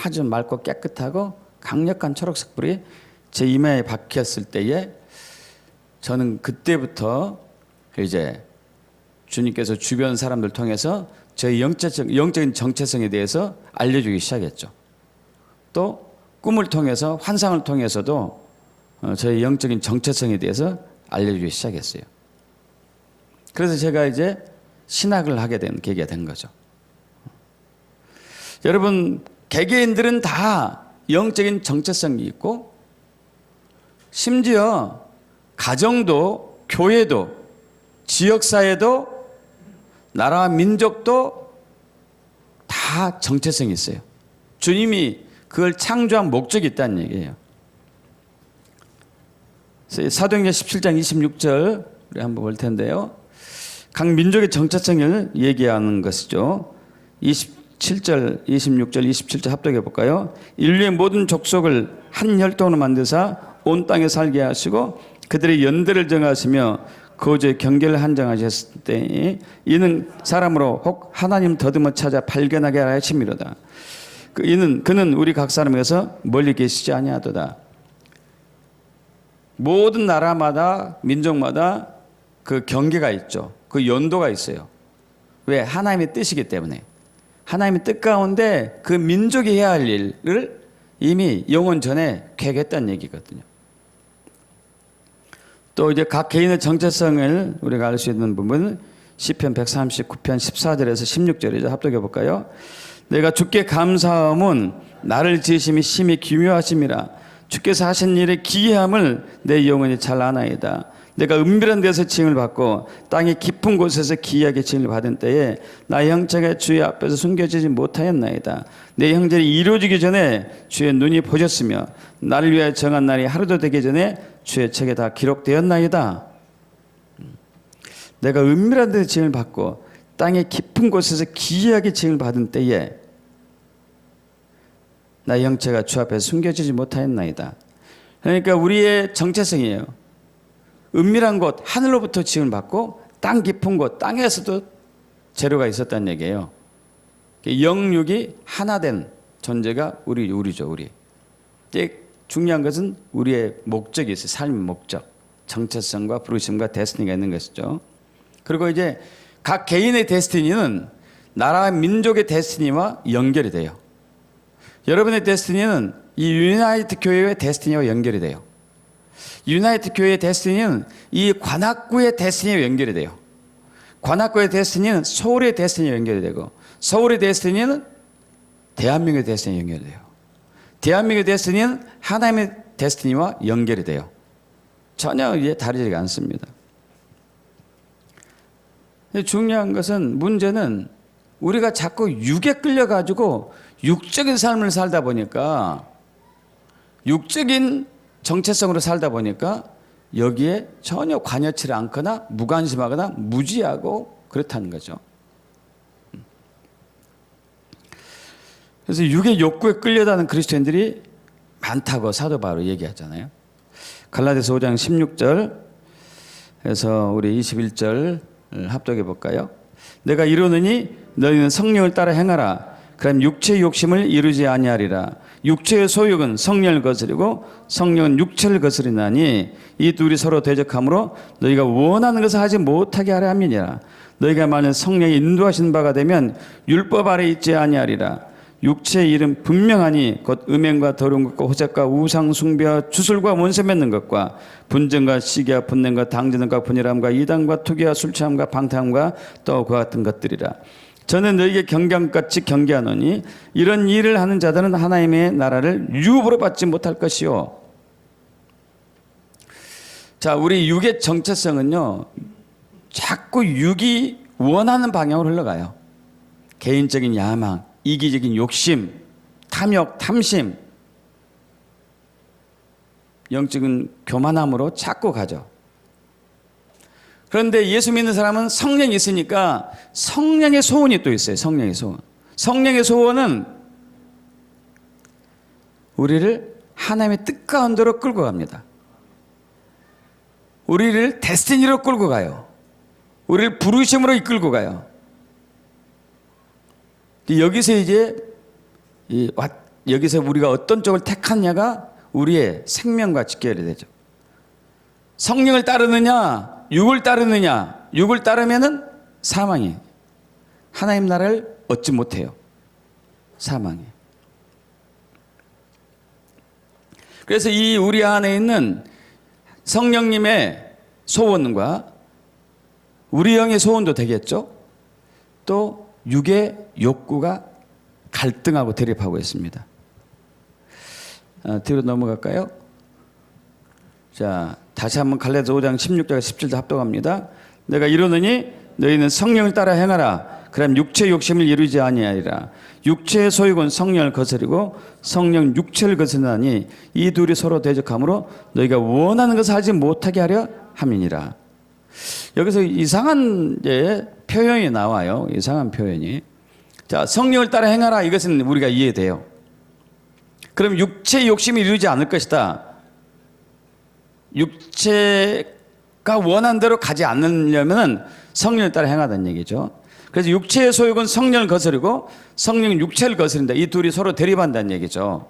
아주 맑고 깨끗하고 강력한 초록색 불이 제 이마에 박혔을 때에 저는 그때부터 이제 주님께서 주변 사람들 통해서 저의 영적인 정체성에 대해서 알려주기 시작했죠. 또 꿈을 통해서, 환상을 통해서도 저의 영적인 정체성에 대해서 알려주기 시작했어요. 그래서 제가 이제 신학을 하게 된 계기가 된 거죠. 여러분, 개개인들은 다 영적인 정체성이 있고, 심지어 가정도, 교회도, 지역사회도, 나라와 민족도 다 정체성이 있어요. 주님이 그걸 창조한 목적이 있다는 얘기예요. 사도행전 17장 26절 우리 한번 볼 텐데요. 각 민족의 정체성을 얘기하는 것이죠. 27절, 26절, 27절 합독해 볼까요? 인류의 모든 족속을 한 혈통으로 만드사 온 땅에 살게 하시고 그들의 연대를 정하시며 거주의 경계를 한정하셨을 때 이는 사람으로 혹 하나님 더듬어 찾아 발견하게 하심이로다. 그는 우리 각 사람에게서 멀리 계시지 아니하도다. 모든 나라마다 민족마다 그 경계가 있죠. 그 연도가 있어요. 왜? 하나님의 뜻이기 때문에. 하나님의 뜻 가운데 그 민족이 해야 할 일을 이미 영원 전에 계획했다는 얘기거든요. 또 이제 각 개인의 정체성을 우리가 알 수 있는 부분은 시편 139편 14절에서 16절이죠. 합독해 볼까요? 내가 주께 감사함은 나를 지으심이 심히 기묘하심이라. 주께서 하신 일의 기이함을 내 영혼이 잘 아나이다. 내가 은밀한 데서 징을 받고 땅의 깊은 곳에서 기이하게 징을 받은 때에 나의 형체가 주의 앞에서 숨겨지지 못하였나이다. 내 형제를 이루어지기 전에 주의 눈이 보셨으며 나를 위하여 정한 날이 하루도 되기 전에 주의 책에 다 기록되었나이다. 내가 은밀한 데서 징을 받고 땅의 깊은 곳에서 기이하게 징을 받은 때에 나의 형체가 주 앞에 숨겨지지 못하였나이다. 그러니까 우리의 정체성이에요. 은밀한 곳, 하늘로부터 징을 받고 땅 깊은 곳, 땅에서도 재료가 있었다는 얘기예요. 영육이 하나된 존재가 우리죠, 우리. 이제 중요한 것은 우리의 목적이 있어요. 삶의 목적, 정체성과 부르심과 데스티니가 있는 것이죠. 그리고 이제 각 개인의 데스티니는 나라와 민족의 데스티니와 연결이 돼요. 여러분의 데스티니는 이 유나이트 교회의 데스티니와 연결이 돼요. 유나이트 교회의 데스티니는 이 관악구의 데스티니와 연결이 돼요. 관악구의 데스티니는 서울의 데스티니와 연결이 되고 서울의 데스티니는 대한민국의 데스티니와 연결이 돼요. 대한민국의 데스티니는 하나님의 데스티니와 연결이 돼요. 전혀 이게 다르지 않습니다. 중요한 것은 문제는 우리가 자꾸 육에 끌려가지고 육적인 삶을 살다 보니까 육적인 정체성으로 살다 보니까 여기에 전혀 관여치를 않거나 무관심하거나 무지하고 그렇다는 거죠. 그래서 육의 욕구에 끌려다는 그리스도인들이 많다고 사도 바울이 얘기하잖아요. 갈라디아서 5장 16절에서 우리 21절 합독해 볼까요? 내가 이르노니 너희는 성령을 따라 행하라. 그럼 육체의 욕심을 이루지 아니하리라. 육체의 소욕은 성령을 거스리고 성령은 육체를 거스리나니 이 둘이 서로 대적하므로 너희가 원하는 것을 하지 못하게 하려 함이니라. 너희가 만일 성령이 인도하신 바가 되면 율법 아래 있지 아니하리라. 육체의 일은 분명하니 곧 음행과 더러운 것과 호색과 우상 숭배와 주술과 원수 맺는 것과 분쟁과 시기와 분냄과 당전과 분열함과 이단과 투기와 술 취함과 방탕함과 또 그와 같은 것들이라. 저는 너희에게 경경같이 경계하노니 이런 일을 하는 자들은 하나님의 나라를 유업으로 받지 못할 것이요. 자, 우리 육의 정체성은요, 자꾸 육이 원하는 방향으로 흘러가요. 개인적인 야망, 이기적인 욕심, 탐욕, 탐심, 영적인 교만함으로 자꾸 가죠. 그런데 예수 믿는 사람은 성령이 있으니까 성령의 소원이 또 있어요. 성령의 소원. 성령의 소원은 우리를 하나님의 뜻 가운데로 끌고 갑니다. 우리를 데스티니로 끌고 가요. 우리를 부르심으로 이끌고 가요. 여기서 이제 여기서 우리가 어떤 쪽을 택하냐가 우리의 생명과 직결이 되죠. 성령을 따르느냐, 육을 따르느냐. 육을 따르면은 사망이. 하나님 나라를 얻지 못해요. 사망이. 그래서 이 우리 안에 있는 성령님의 소원과 우리 영의 소원도 되겠죠. 또 육의 욕구가 갈등하고 대립하고 있습니다. 뒤로 넘어갈까요? 자, 다시 한번 갈라디아서 5장 16절과 17절 합독합니다. 내가 이르노니 너희는 성령을 따라 행하라. 그럼 육체의 욕심을 이루지 아니하리라. 육체의 소욕은 성령을 거스리고 성령 육체를 거스르나니 이 둘이 서로 대적하므로 너희가 원하는 것을 하지 못하게 하려 함이니라. 여기서 이상한 표현이 나와요. 이상한 표현이. 자, 성령을 따라 행하라. 이것은 우리가 이해돼요. 그럼 육체의 욕심을 이루지 않을 것이다. 육체가 원하는 대로 가지 않으려면 성령을 따라 행하다는 얘기죠. 그래서 육체의 소욕은 성령을 거스르고 성령은 육체를 거스른다. 이 둘이 서로 대립한다는 얘기죠.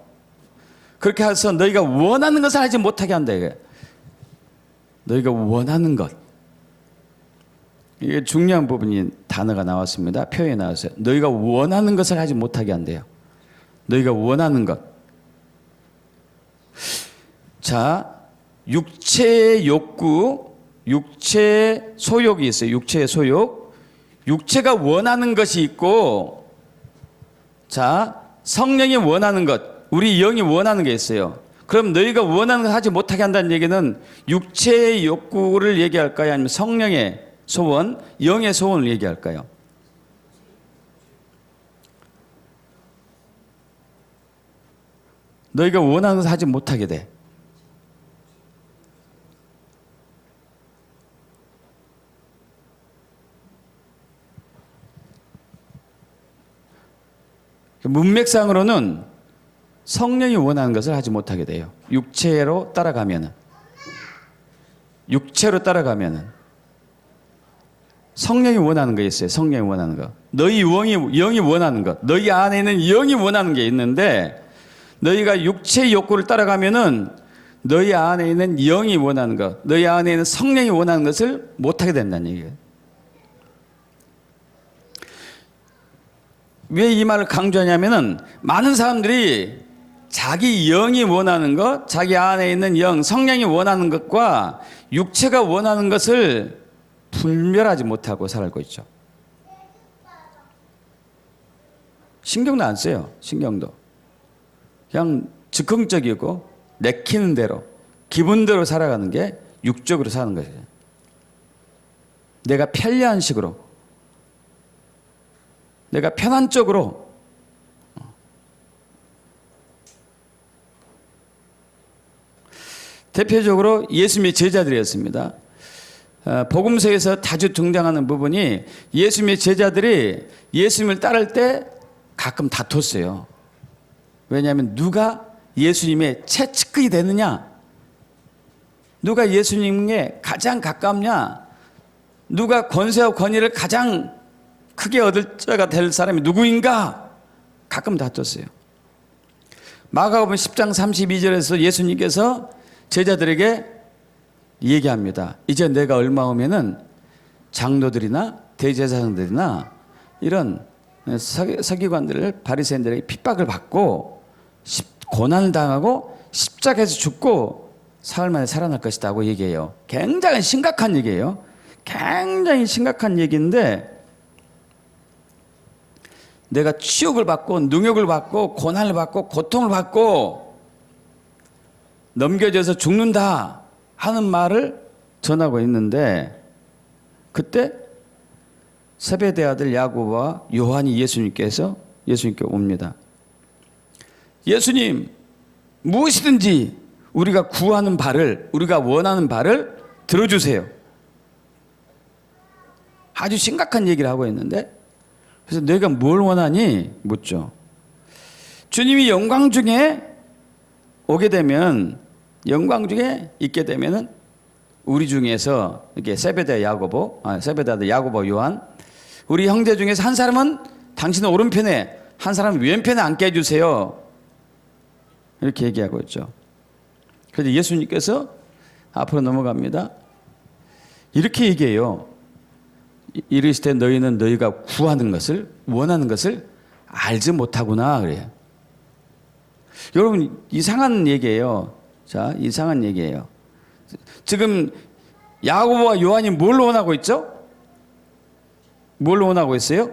그렇게 해서 너희가 원하는 것을 하지 못하게 한다. 이게 너희가 원하는 것. 이게 중요한 부분이 단어가 나왔습니다. 표현이 나왔어요. 너희가 원하는 것을 하지 못하게 한대요. 너희가 원하는 것. 자, 육체의 욕구, 육체의 소욕이 있어요. 육체의 소욕. 육체가 원하는 것이 있고, 자, 성령이 원하는 것, 우리 영이 원하는 게 있어요. 그럼 너희가 원하는 걸 하지 못하게 한다는 얘기는 육체의 욕구를 얘기할까요? 아니면 성령의 소원, 영의 소원을 얘기할까요? 너희가 원하는 것을 하지 못하게 돼. 문맥상으로는 성령이 원하는 것을 하지 못하게 돼요. 육체로 따라가면은. 육체로 따라가면은. 성령이 원하는 게 있어요. 성령이 원하는 거. 너희 영이 원하는 것. 너희 안에 있는 영이 원하는 게 있는데 너희가 육체의 욕구를 따라가면은 너희 안에 있는 영이 원하는 것, 너희 안에 있는 성령이 원하는 것을 못하게 된다는 얘기예요. 왜 이 말을 강조하냐면은 많은 사람들이 자기 영이 원하는 것, 자기 안에 있는 영, 성령이 원하는 것과 육체가 원하는 것을 분별하지 못하고 살고 있죠. 신경도 안 써요. 신경도. 그냥 즉흥적이고 내키는 대로, 기분대로 살아가는 게 육적으로 사는 거죠. 내가 편리한 식으로, 내가 편한 쪽으로. 대표적으로 예수님의 제자들이었습니다. 복음서에서 자주 등장하는 부분이 예수님의 제자들이 예수님을 따를 때 가끔 다퉜어요. 왜냐하면 누가 예수님의 최측근이 되느냐, 누가 예수님께 가장 가깝냐, 누가 권세와 권위를 가장 크게 얻을 자가 될 사람이 누구인가, 가끔 다퉜어요. 마가복음 10장 32절에서 예수님께서 제자들에게 얘기합니다. 이제 내가 얼마 후면은 장로들이나 대제사장들이나 이런 서기관들을, 바리새인들에게 핍박을 받고 고난을 당하고 십자가에서 죽고 사흘 만에 살아날 것이다 하고 얘기해요. 굉장히 심각한 얘기예요. 굉장히 심각한 얘기인데 내가 치욕을 받고 능욕을 받고 고난을 받고 고통을 받고 넘겨져서 죽는다 하는 말을 전하고 있는데, 그때 세베대 아들 야고보와 요한이 예수님께 옵니다. 예수님, 무엇이든지 우리가 구하는 바를, 우리가 원하는 바를 들어주세요. 아주 심각한 얘기를 하고 있는데, 그래서 너희가 뭘 원하니? 묻죠. 주님이 영광 중에 오게 되면, 영광 중에 있게 되면은 우리 중에서 이렇게 세베대 야고보, 세베대 야고보 요한, 우리 형제 중에서 한 사람은 당신은 오른편에, 한 사람은 왼편에 앉게 해주세요. 이렇게 얘기하고 있죠. 그래서 예수님께서 앞으로 넘어갑니다. 이렇게 얘기해요. 이르시되 너희는 너희가 구하는 것을, 원하는 것을 알지 못하구나 그래요. 여러분, 이상한 얘기예요. 자, 이상한 얘기예요. 지금 야고보와 요한이 뭘 원하고 있죠? 뭘 원하고 있어요?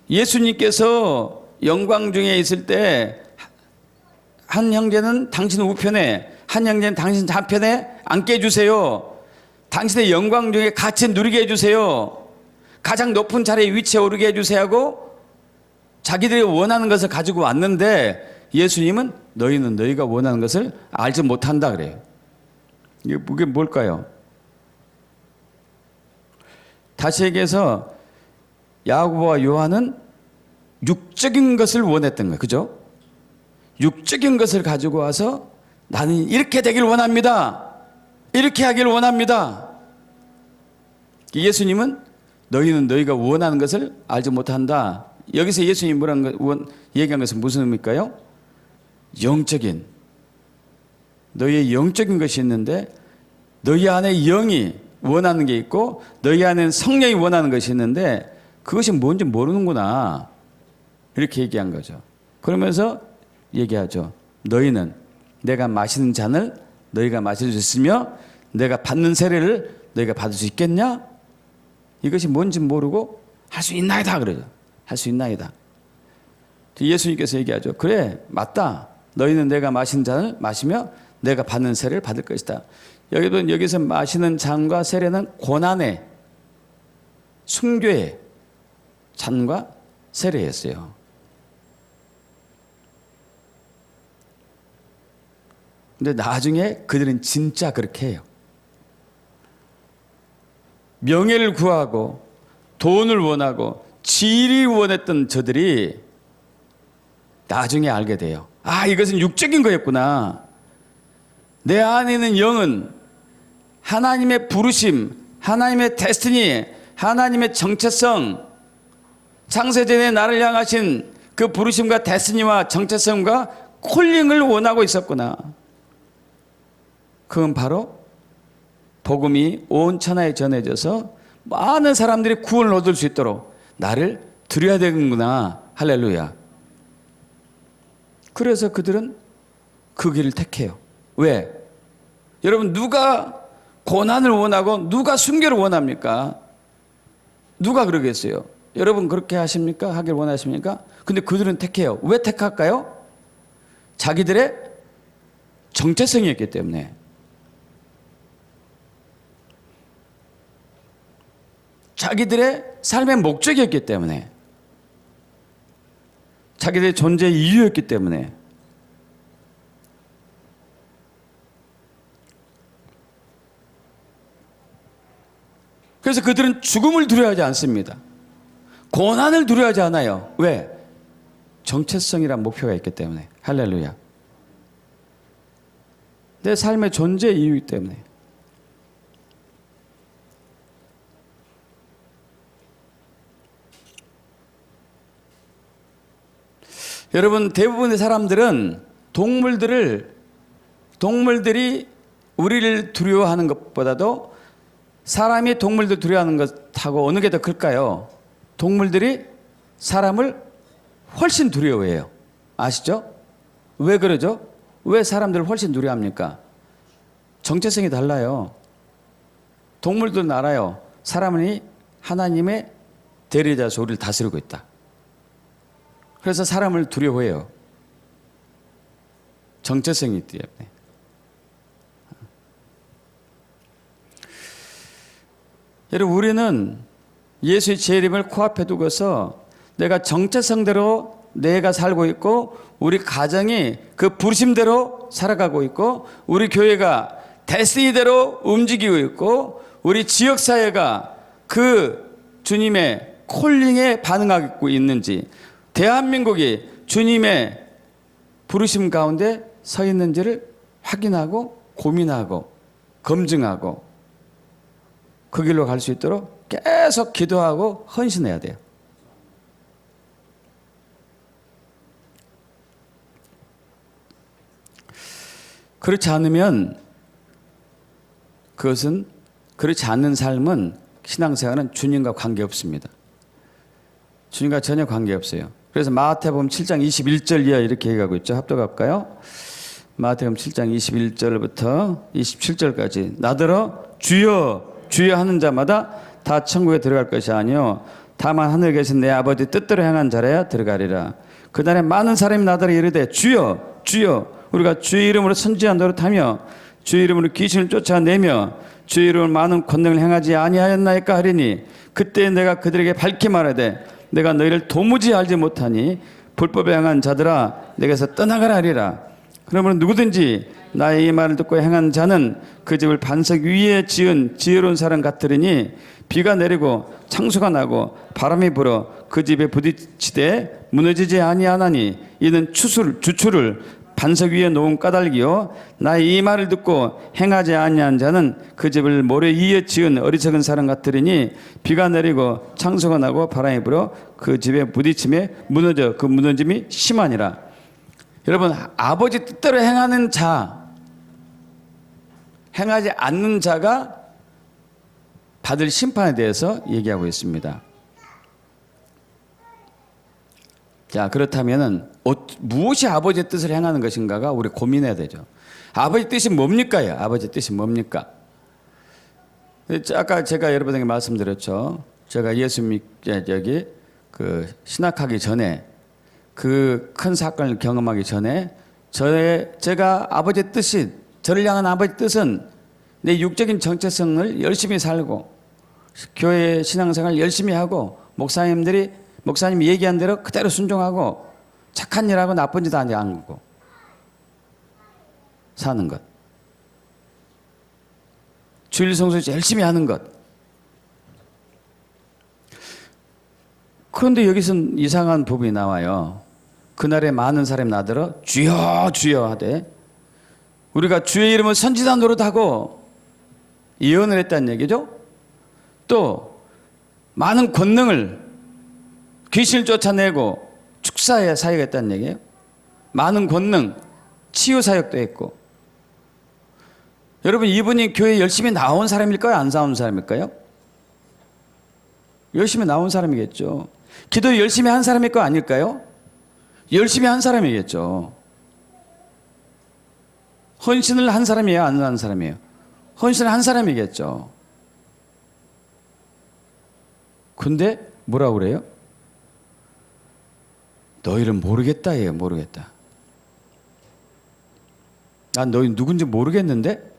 예수님께서 영광 중에 있을 때 한 형제는 당신 우편에, 한 형제는 당신 좌편에 앉게 해주세요. 당신의 영광 중에 같이 누리게 해주세요. 가장 높은 자리에 위치에 오르게 해주세요 하고 자기들이 원하는 것을 가지고 왔는데 예수님은 너희는 너희가 원하는 것을 알지 못한다 그래요. 이게 뭘까요? 다시 얘기해서 야고보와 요한은 육적인 것을 원했던 거예요. 그죠? 육적인 것을 가지고 와서 나는 이렇게 되길 원합니다. 이렇게 하길 원합니다. 예수님은 너희는 너희가 원하는 것을 알지 못한다. 여기서 예수님이 얘기한 것은 무슨 의미일까요? 영적인, 너희의 영적인 것이 있는데 너희 안에 영이 원하는 게 있고 너희 안에는 성령이 원하는 것이 있는데 그것이 뭔지 모르는구나. 이렇게 얘기한 거죠. 그러면서 얘기하죠. 너희는 내가 마시는 잔을 너희가 마실 수 있으며 내가 받는 세례를 너희가 받을 수 있겠냐? 이것이 뭔지 모르고 할 수 있나이다 그러죠. 할 수 있나이다. 예수님께서 얘기하죠. 그래, 맞다. 너희는 내가 마시는 잔을 마시며 내가 받는 세례를 받을 것이다. 여기서 마시는 잔과 세례는 고난의, 순교의 잔과 세례였어요. 근데 나중에 그들은 진짜 그렇게 해요. 명예를 구하고 돈을 원하고 지위를 원했던 저들이 나중에 알게 돼요. 아, 이것은 육적인 거였구나. 내 안에 있는 영은 하나님의 부르심, 하나님의 데스티니, 하나님의 정체성, 창세전에 나를 향하신 그 부르심과 데스티니와 정체성과 콜링을 원하고 있었구나. 그건 바로 복음이 온 천하에 전해져서 많은 사람들이 구원을 얻을 수 있도록 나를 드려야 되는구나. 할렐루야. 그래서 그들은 그 길을 택해요. 왜? 여러분, 누가 고난을 원하고 누가 순교를 원합니까? 누가 그러겠어요? 여러분 그렇게 하십니까? 하길 원하십니까? 근데 그들은 택해요. 왜 택할까요? 자기들의 정체성이었기 때문에. 자기들의 삶의 목적이었기 때문에. 자기들의 존재 이유였기 때문에. 그래서 그들은 죽음을 두려워하지 않습니다. 고난을 두려워하지 않아요. 왜? 정체성이란 목표가 있기 때문에. 할렐루야. 내 삶의 존재 이유이기 때문에. 여러분, 대부분의 사람들은 동물들이 우리를 두려워하는 것보다도 사람이 동물들 두려워하는 것하고 어느 게 더 클까요? 동물들이 사람을 훨씬 두려워해요. 아시죠? 왜 그러죠? 왜 사람들을 훨씬 두려워합니까? 정체성이 달라요. 동물들은 알아요. 사람이 하나님의 대리자서 우리를 다스리고 있다. 그래서 사람을 두려워해요. 정체성이 있기 때문에. 여러분, 우리는 예수의 재림을 코앞에 두고서 내가 정체성대로 내가 살고 있고 우리 가정이 그 부르심대로 살아가고 있고 우리 교회가 데스티니대로 움직이고 있고 우리 지역사회가 그 주님의 콜링에 반응하고 있는지 대한민국이 주님의 부르심 가운데 서 있는지를 확인하고 고민하고 검증하고 그 길로 갈 수 있도록 계속 기도하고 헌신해야 돼요. 그렇지 않으면 그렇지 않는 삶은 신앙생활은 주님과 관계없습니다. 주님과 전혀 관계없어요. 그래서 마태복음 7장 21절 이하 이렇게 얘기하고 있죠. 합독할까요? 마태복음 7장 21절부터 27절까지 나더러 주여 주여 하는 자마다 다 천국에 들어갈 것이 아니요 다만 하늘에 계신 내 아버지 뜻대로 행한 자라야 들어가리라. 그날에 많은 사람이 나더러 이르되 주여 주여 우리가 주의 이름으로 선지한 노릇하며 주의 이름으로 귀신을 쫓아내며 주의 이름으로 많은 권능을 행하지 아니하였나이까 하리니 그때 내가 그들에게 밝히 말하되 내가 너희를 도무지 알지 못하니 불법에 행한 자들아 내게서 떠나가라 하리라. 그러므로 누구든지 나의 이 말을 듣고 행한 자는 그 집을 반석 위에 지은 지혜로운 사람 같으리니 비가 내리고 창수가 나고 바람이 불어 그 집에 부딪히되 무너지지 아니하나니 이는 주추를 반석 위에 놓은 까닭이요 나의 이 말을 듣고 행하지 아니한 자는 그 집을 모래 위에 지은 어리석은 사람 같으리니 비가 내리고 창수가 나고 바람이 불어 그 집에 부딪힘에 무너져 그 무너짐이 심하니라. 여러분 아버지 뜻대로 행하는 자 행하지 않는 자가 받을 심판에 대해서 얘기하고 있습니다. 자, 그렇다면은 무엇이 아버지의 뜻을 행하는 것인가가 우리 고민해야 되죠. 아버지 뜻이 뭡니까요? 아버지 뜻이 뭡니까? 아까 제가 여러분에게 말씀드렸죠. 제가 예수 신학하기 전에 그 큰 사건을 경험하기 전에 제가 아버지의 뜻이 저를 향한 아버지 뜻은 내 육적인 정체성을 열심히 살고 교회 신앙생활 열심히 하고 목사님이 얘기한 대로 그대로 순종하고 착한 일하고 나쁜 짓 안 하고 사는 것. 주일 성수 열심히 하는 것. 그런데 여기서는 이상한 부분이 나와요. 그날에 많은 사람이 나더러 주여 주여 하되 우리가 주의 이름을 선지자 노릇하고 예언을 했다는 얘기죠. 또 많은 권능을 귀신을 쫓아내고 축사에 사역했다는 얘기예요. 많은 권능, 치유 사역도 했고. 여러분 이분이 교회에 열심히 나온 사람일까요? 안 나온 사람일까요? 열심히 나온 사람이겠죠. 기도 열심히 한 사람일 거 아닐까요? 열심히 한 사람이겠죠. 헌신을 한 사람이에요? 안 한 사람이에요? 헌신을 한 사람이겠죠. 근데 뭐라고 그래요? 너희를 모르겠다 예요. 모르겠다. 난 너희 누군지 모르겠는데?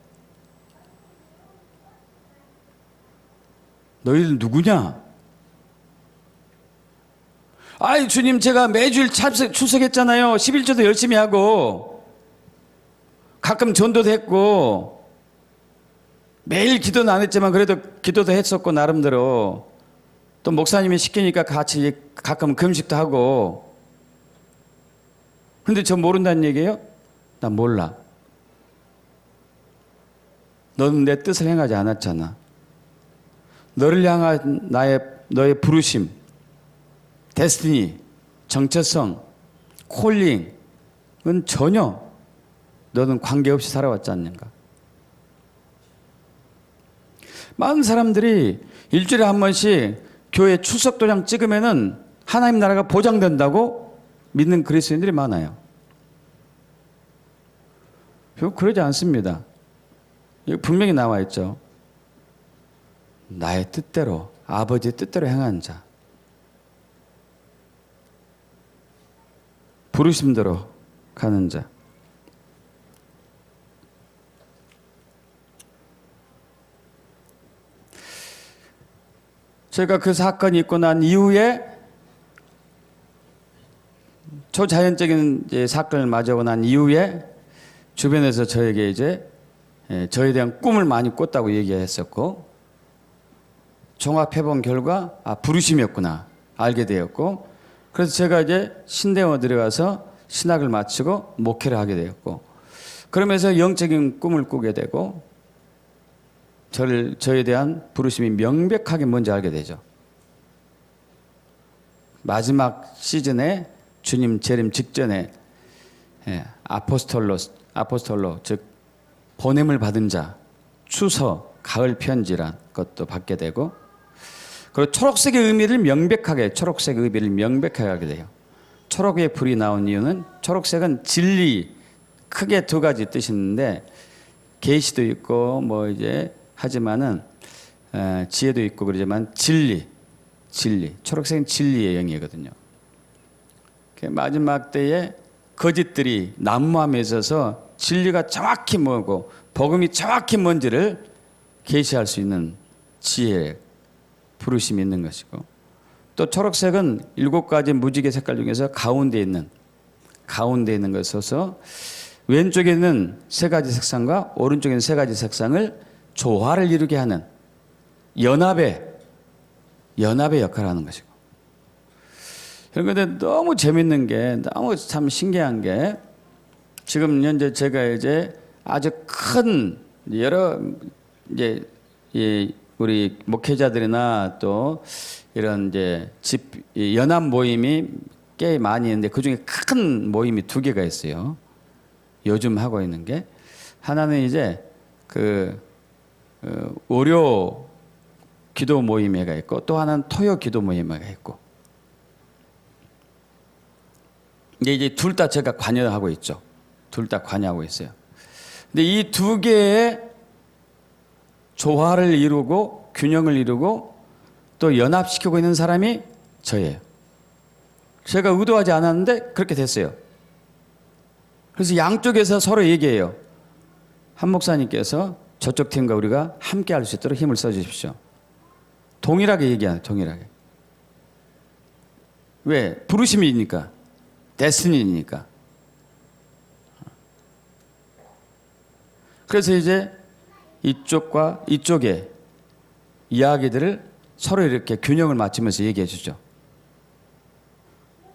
너희들 누구냐? 아이 주님 제가 매주일 출석했잖아요. 11조도 열심히 하고 가끔 전도도 했고 매일 기도는 안 했지만 그래도 기도도 했었고 나름대로 또 목사님이 시키니까 같이 가끔 금식도 하고. 근데 저 모른다는 얘기예요? 나 몰라. 너는 내 뜻을 행하지 않았잖아. 너를 향한 너의 부르심, 데스티니, 정체성, 콜링은 전혀 너는 관계없이 살아왔지 않는가. 많은 사람들이 일주일에 한 번씩 교회 출석 도장 찍으면은 하나님 나라가 보장된다고 믿는 그리스도인들이 많아요. 그러지 않습니다. 여기 분명히 나와 있죠. 나의 뜻대로 아버지의 뜻대로 행하는 자, 부르심대로 가는 자. 제가 그 사건이 있고 난 이후에 초자연적인 사건을 맞이하고 난 이후에 주변에서 저에게 저에 대한 꿈을 많이 꿨다고 얘기했었고, 종합해본 결과 부르심이었구나 알게 되었고, 그래서 제가 신대원 들어가서 신학을 마치고 목회를 하게 되었고, 그러면서 영적인 꿈을 꾸게 되고, 저에 대한 부르심이 명백하게 뭔지 알게 되죠. 마지막 시즌에 주님 재림 직전에 아포스톨로 즉 보냄을 받은 자, 추서, 가을 편지란 것도 받게 되고, 그리고 초록색의 의미를 명백하게 하게 돼요. 초록의 불이 나온 이유는, 초록색은 진리, 크게 두 가지 뜻이 있는데 계시도 있고 뭐 이제 하지만은 지혜도 있고 그러지만 진리, 초록색은 진리의 영이거든요. 마지막 때에 거짓들이 난무함에 있어서 진리가 정확히 뭐고 복음이 정확히 뭔지를 계시할 수 있는 지혜, 부르심이 있는 것이고, 또 초록색은 7가지 무지개 색깔 중에서 가운데 있는 것에 있어서 왼쪽에 있는 3가지 색상과 오른쪽에 있는 3가지 색상을 조화를 이루게 하는 연합의 역할을 하는 것이고, 그런데 너무 재밌는 게, 너무 참 신기한 게, 지금 현재 제가 이제 아주 큰 여러 이제 우리 목회자들이나 또 이런 이제 연합 모임이 꽤 많이 있는데 그 중에 큰 모임이 2개가 있어요. 요즘 하고 있는 게, 하나는 이제 월요 기도 모임회가 있고, 또 하나는 토요 기도 모임회가 있고. 이제 둘 다 제가 관여하고 있죠. 둘 다 관여하고 있어요. 근데 이 2개의 조화를 이루고 균형을 이루고 또 연합시키고 있는 사람이 저예요. 제가 의도하지 않았는데 그렇게 됐어요. 그래서 양쪽에서 서로 얘기해요. 한 목사님께서 저쪽 팀과 우리가 함께 할 수 있도록 힘을 써주십시오. 동일하게 얘기하는, 동일하게. 왜? 부르심이니까. 데스티니니까. 그래서 이제 이쪽과 이쪽의 이야기들을 서로 이렇게 균형을 맞추면서 얘기해 주죠.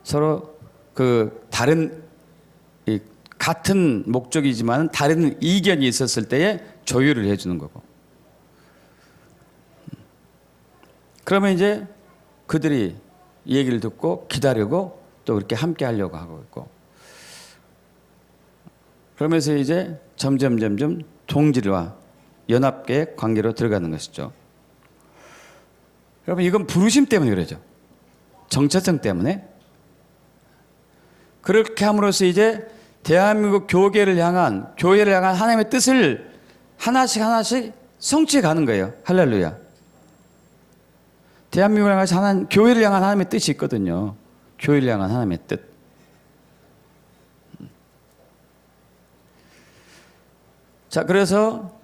서로 같은 목적이지만 다른 이견이 있었을 때에 조율을 해주는 거고. 그러면 이제 그들이 얘기를 듣고 기다리고 또 그렇게 함께 하려고 하고 있고. 그러면서 이제 점점 동질과 연합의 관계로 들어가는 것이죠. 여러분, 이건 부르심 때문에 그러죠. 정체성 때문에. 그렇게 함으로써 이제 대한민국 교회를 향한 하나님의 뜻을 하나씩 성취해 가는 거예요. 할렐루야. 대한민국을 향한 교회를 향한 하나님의 뜻이 있거든요. 교회를 향한 하나님의 뜻. 자, 그래서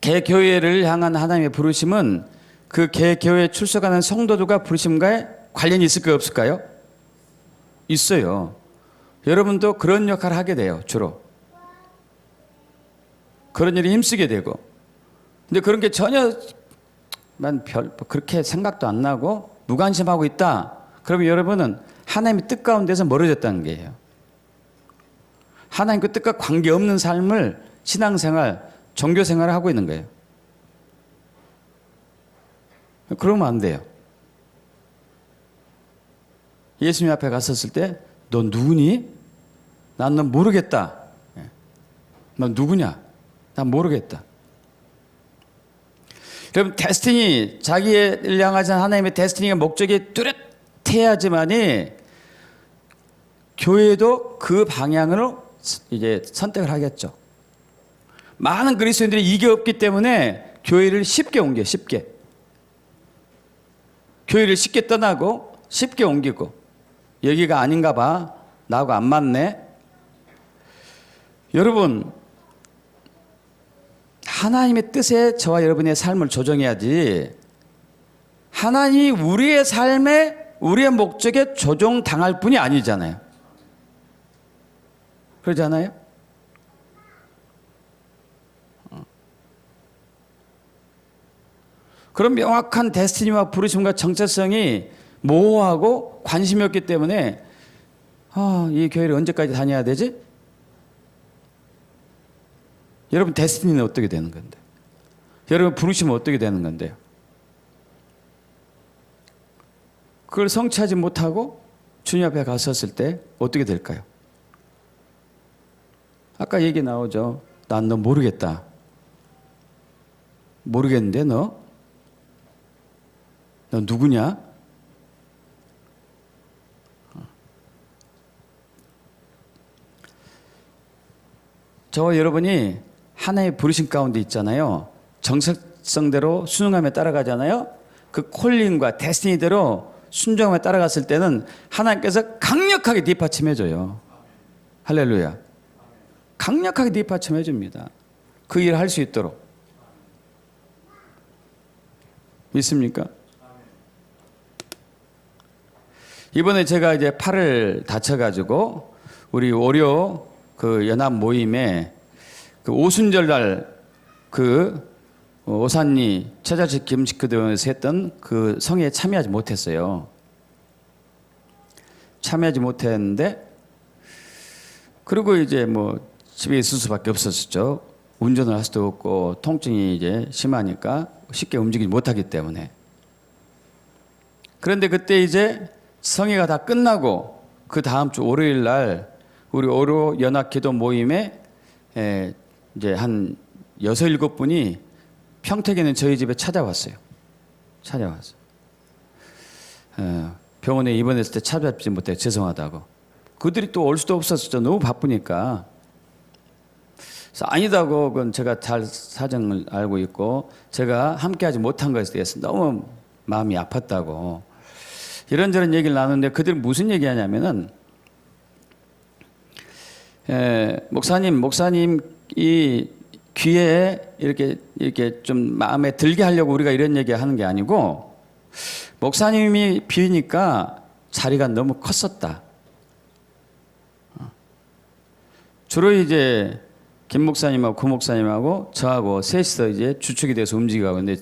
개교회를 향한 하나님의 부르심은 그 개교회에 출석하는 성도들과 부르심과의 관련이 있을까요, 없을까요? 있어요. 여러분도 그런 역할을 하게 돼요, 주로. 그런 일에 힘쓰게 되고. 근데 그런 게 전혀 그렇게 생각도 안 나고 무관심하고 있다. 그러면 여러분은 하나님의 뜻 가운데서 멀어졌다는 거예요. 하나님 그 뜻과 관계없는 삶을 신앙생활, 종교생활을 하고 있는 거예요. 그러면 안 돼요. 예수님 앞에 갔었을 때 너 누구니? 난 너 모르겠다. 너 누구냐? 난 모르겠다. 여러분, 데스티니, 자기를 향하신 하나님의 데스티니가 목적이 뚜렷해야지만이 교회도 그 방향으로 이제 선택을 하겠죠. 많은 그리스도인들이 이게 없기 때문에 교회를 쉽게 옮겨요. 쉽게. 교회를 쉽게 떠나고 쉽게 옮기고, 여기가 아닌가 봐, 나하고 안 맞네. 여러분, 하나님의 뜻에 저와 여러분의 삶을 조정해야지, 하나님이 우리의 삶에, 우리의 목적에 조종당할 분이 아니잖아요. 그러지 않아요? 그런 명확한 데스티니와 부르심과 정체성이 모호하고 관심이 없기 때문에 이 교회를 언제까지 다녀야 되지? 여러분 데스티니는 어떻게 되는 건데? 여러분 부르시면 어떻게 되는 건데요? 그걸 성취하지 못하고 주님 앞에 갔었을 때 어떻게 될까요? 아까 얘기 나오죠. 난 너 모르겠다. 모르겠는데 너? 너 누구냐? 저와 여러분이 하나의 부르심 가운데 있잖아요. 정체성대로 순응함에 따라가잖아요. 그 콜링과 데스티니대로 순종함에 따라갔을 때는 하나님께서 강력하게 뒷받침해줘요. 할렐루야. 강력하게 뒷받침해줍니다. 그 일을 할 수 있도록. 믿습니까? 이번에 제가 이제 팔을 다쳐가지고 우리 월요 그 연합 모임에 그 오순절 날 그 오산리 처자식 김식구대원에서 했던 그 성회에 참여하지 못했어요. 참여하지 못했는데 그리고 이제 뭐 집에 있을 수밖에 없었죠. 운전을 할 수도 없고 통증이 이제 심하니까 쉽게 움직이지 못하기 때문에. 그런데 그때 이제 성회가 다 끝나고 그 다음 주 월요일 날 우리 오로 연합 기도 모임에 이제 한 6, 7분이 평택에 있는 저희 집에 찾아왔어요. 찾아왔어요. 병원에 입원했을 때 찾아뵙지 못해 죄송하다고. 그들이 또 올 수도 없었죠. 너무 바쁘니까. 그래서 아니다고 그건 제가 잘 사정을 알고 있고 제가 함께하지 못한 것에 대해서 너무 마음이 아팠다고 이런저런 얘기를 나누는데 그들은 무슨 얘기하냐면은 목사님 이 귀에 이렇게 좀 마음에 들게 하려고 우리가 이런 얘기 하는 게 아니고 목사님이 비니까 자리가 너무 컸었다. 주로 이제 김 목사님하고 구 목사님하고 저하고 셋이서 이제 주축이 돼서 움직이고 근데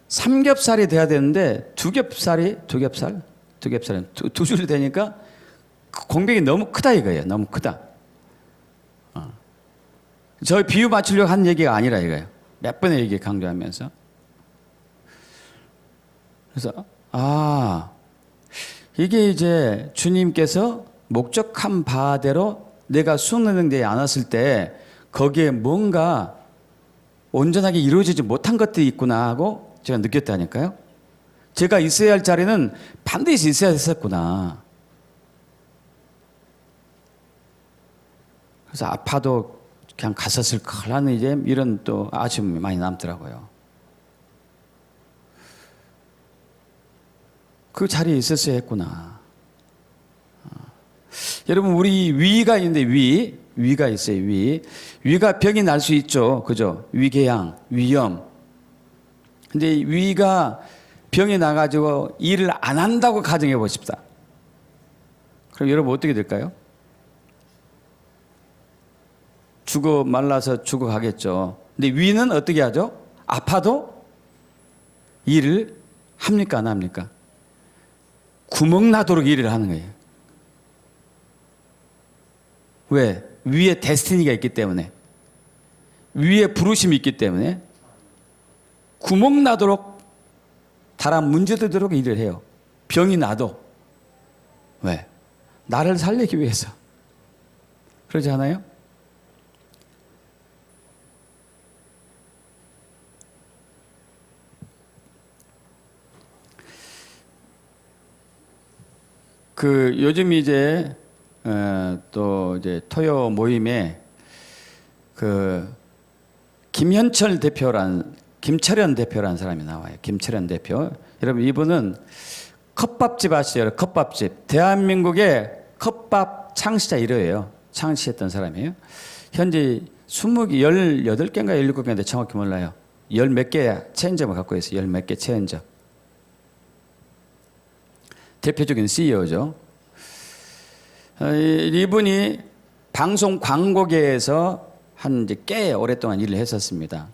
삼겹살이 돼야 되는데 두 겹살이 두 줄이 되니까 공백이 너무 크다 이거예요. 너무 크다. 저 비유 맞추려고 한 얘기가 아니라 이거예요. 몇 번의 얘기 강조하면서. 그래서 이게 이제 주님께서 목적한 바대로 내가 수행되지 않았을 때 거기에 뭔가 온전하게 이루어지지 못한 것들이 있구나 하고 제가 느꼈다니까요. 제가 있어야 할 자리는 반드시 있어야 했었구나. 그래서 아파도 그냥 갔었을 거라는 이제 이런 또 아쉬움이 많이 남더라고요. 그 자리에 있었어야 했구나. 여러분 우리 위가 있는데 위가 있어요. 위가 병이 날 수 있죠. 그죠? 위궤양, 위염. 근데 위가 병이 나가지고 일을 안 한다고 가정해 보십시다. 그럼 여러분 어떻게 될까요? 죽어 말라서 죽어가겠죠. 근데 위는 어떻게 하죠? 아파도 일을 합니까 안 합니까? 구멍 나도록 일을 하는 거예요. 왜? 위에 데스티니가 있기 때문에. 위에 부르심이 있기 때문에 구멍 나도록 다른 문제되도록 일을 해요. 병이 나도. 왜? 나를 살리기 위해서. 그러지 않아요? 그 요즘 이제 또 이제 토요 모임에 그 김철현 대표라는 사람이 나와요. 김철현 대표. 여러분 이분은 컵밥집 아시죠? 컵밥집. 대한민국의 컵밥 창시자 1호예요. 창시했던 사람이에요. 현재 18개인가 17개인데 정확히 몰라요. 열 몇 개 체인점을 갖고 있어요. 열 몇 개 체인점. 대표적인 CEO죠. 이분이 방송 광고계에서 한 이제 꽤 오랫동안 일을 했었습니다.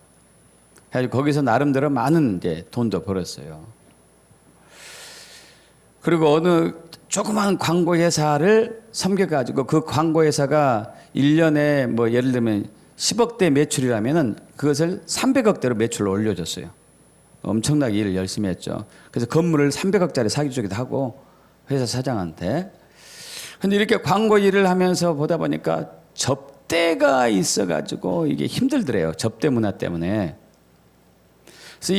그래서 거기서 나름대로 많은 이제 돈도 벌었어요. 그리고 어느 조그만 광고 회사를 섬겨가지고 그 광고 회사가 1년에 뭐 예를 들면 10억대 매출이라면은 그것을 300억대로 매출을 올려줬어요. 엄청나게 일을 열심히 했죠. 그래서 건물을 300억짜리 사기주기도 하고 회사 사장한테. 근데 이렇게 광고 일을 하면서 보다 보니까 접대가 있어가지고 이게 힘들더래요. 접대 문화 때문에. 그래서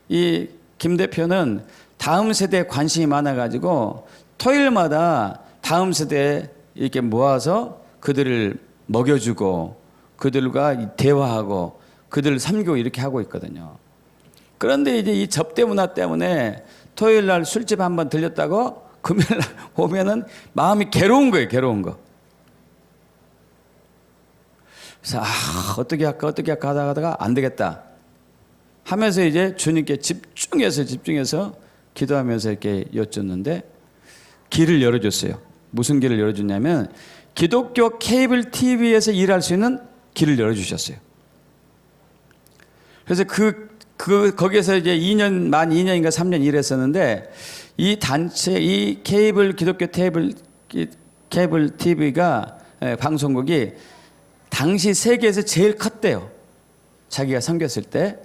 이 김 대표는 다음 세대에 관심이 많아가지고 토요일마다 다음 세대에 이렇게 모아서 그들을 먹여주고 그들과 대화하고 그들을 섬기고 이렇게 하고 있거든요. 그런데 이제 이 접대 문화 때문에 토요일 날 술집 한번 들렸다고 금요일 날 오면은 마음이 괴로운 거예요. 괴로운 거. 그래서 어떻게 할까 하다가 안 되겠다 하면서 이제 주님께 집중해서 기도하면서 이렇게 여쭙는데 길을 열어줬어요. 무슨 길을 열어줬냐면 기독교 케이블 TV에서 일할 수 있는 길을 열어주셨어요. 그래서 거기에서 이제 만 2년인가 3년 일했었는데 이 단체, 이 기독교 케이블 TV가 방송국이 당시 세계에서 제일 컸대요. 자기가 섬겼을 때.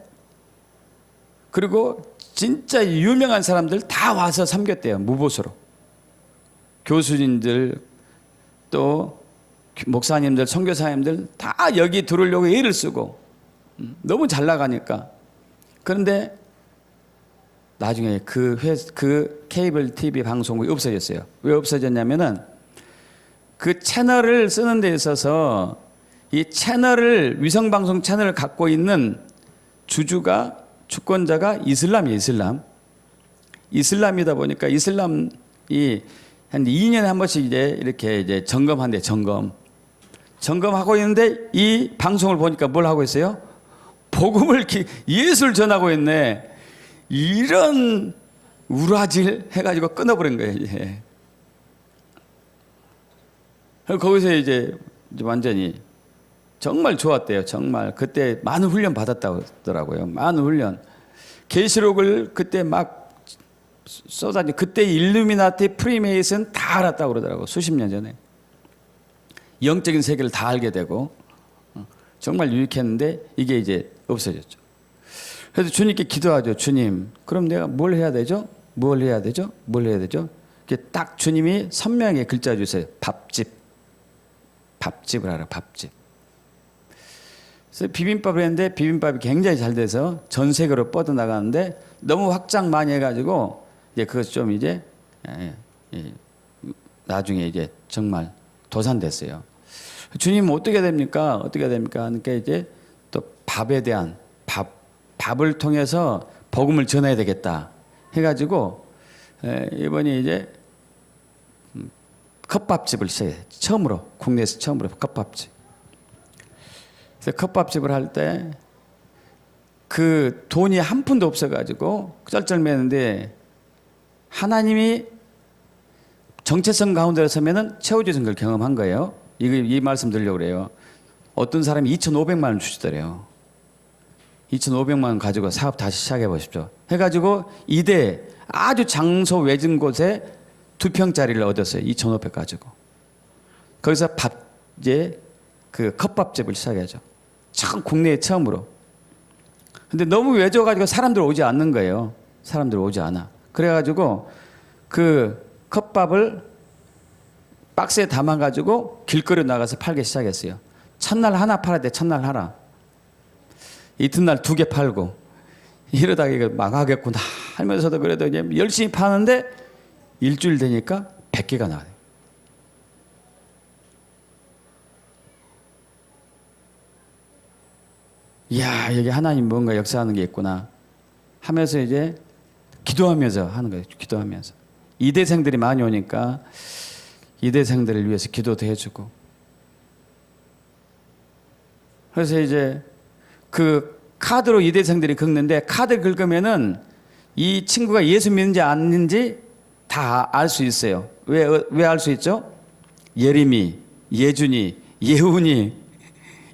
그리고 진짜 유명한 사람들 다 와서 섬겼대요. 무보수로. 교수님들 또 목사님들, 선교사님들 다 여기 들어오려고 애를 쓰고 너무 잘 나가니까. 그런데 나중에 그 케이블 TV 방송국이 없어졌어요. 왜 없어졌냐면은 그 채널을 쓰는 데 있어서 이 채널을 위성방송 채널을 갖고 있는 주권자가 이슬람이에요. 이슬람이다 보니까 이슬람이 한 2년에 한 번씩 이렇게 점검한대. 점검하고 있는데 이 방송을 보니까 뭘 하고 있어요? 복음을 예수를 전하고 있네. 이런 우라질 해가지고 끊어버린 거예요. 이제. 거기서 이제 완전히 정말 좋았대요. 정말 그때 많은 훈련 받았다고 하더라고요. 많은 훈련. 계시록을 그때 막 쏟아지. 그때 일루미나티, 프리메이슨 다 알았다고 그러더라고요. 수십 년 전에. 영적인 세계를 다 알게 되고 정말 유익했는데 이게 이제 없어졌죠. 그래서 주님께 기도하죠. 주님, 그럼 내가 뭘 해야 되죠? 이렇게 딱 주님이 선명하게 글자 주세요. 밥집을 하라. 밥집. 그래서 비빔밥을 했는데 비빔밥이 굉장히 잘 돼서 전 세계로 뻗어나가는데 너무 확장 많이 해가지고 이제 그것 좀 이제 나중에 이제 정말 도산됐어요. 주님 어떻게 됩니까? 하니까 이제 또 밥에 대한 밥을 통해서 복음을 전해야 되겠다 해가지고 이번에 이제 컵밥집을 시작해요. 국내에서 처음으로 컵밥집. 그래서 컵밥집을 할 때 그 돈이 한 푼도 없어가지고 쩔쩔매는데 하나님이 정체성 가운데 서면은 최후의 걸 경험한 거예요. 이 말씀 드리려고 그래요. 어떤 사람이 2,500만 원 주시더래요. 2,500만 원 가지고 사업 다시 시작해 보십시오. 해가지고 이대 아주 장소 외진 곳에 2평짜리를 얻었어요. 2,500 가지고. 거기서 이제 그 컵밥집을 시작하죠. 국내에 처음으로. 근데 너무 외져가지고 사람들 오지 않는 거예요. 사람들 오지 않아. 그래가지고 그 컵밥을 박스에 담아가지고 길거리 나가서 팔기 시작했어요. 첫날 하나 팔아야 돼. 첫날 하나. 이튿날 2개 팔고 이러다가 이거 망하겠구나 하면서도 그래도 이제 열심히 파는데 일주일 되니까 100개가 나와요. 이야, 여기 하나님 뭔가 역사하는 게 있구나 하면서 이제 기도하면서 하는 거예요. 기도하면서. 이대생들이 많이 오니까 이대생들을 위해서 기도도 해주고. 그래서 이제 그 카드로 이대생들이 긁는데 카드 긁으면은 이 친구가 예수 믿는지 안 믿는지 다 알 수 있어요. 왜 알 수 있죠? 예림이, 예준이, 예훈이,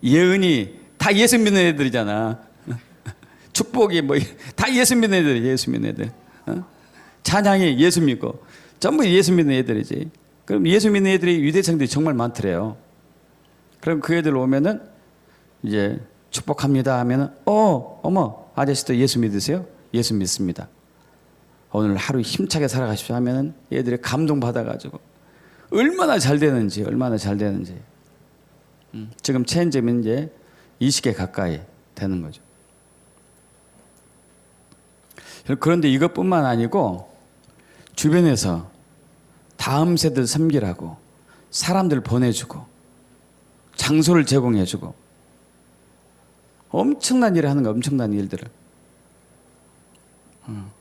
예은이 다 예수 믿는 애들이잖아. 축복이 다 예수 믿는 애들이 예수 믿는 애들. 찬양이 예수 믿고 전부 예수 믿는 애들이지. 그럼 예수 믿는 애들이 유대생들이 정말 많더래요. 그럼 그 애들 오면은 이제 축복합니다 하면은 어머 아저씨도 예수 믿으세요? 예수 믿습니다. 오늘 하루 힘차게 살아가십시오 하면은 얘들이 감동 받아가지고 얼마나 잘 되는지 지금 체인점이 이제 20개 가까이 되는 거죠. 그런데 이것뿐만 아니고 주변에서 다음 세대를 섬기라고 사람들 보내주고 장소를 제공해주고 엄청난 일을 하는 거예요. 엄청난 일들을.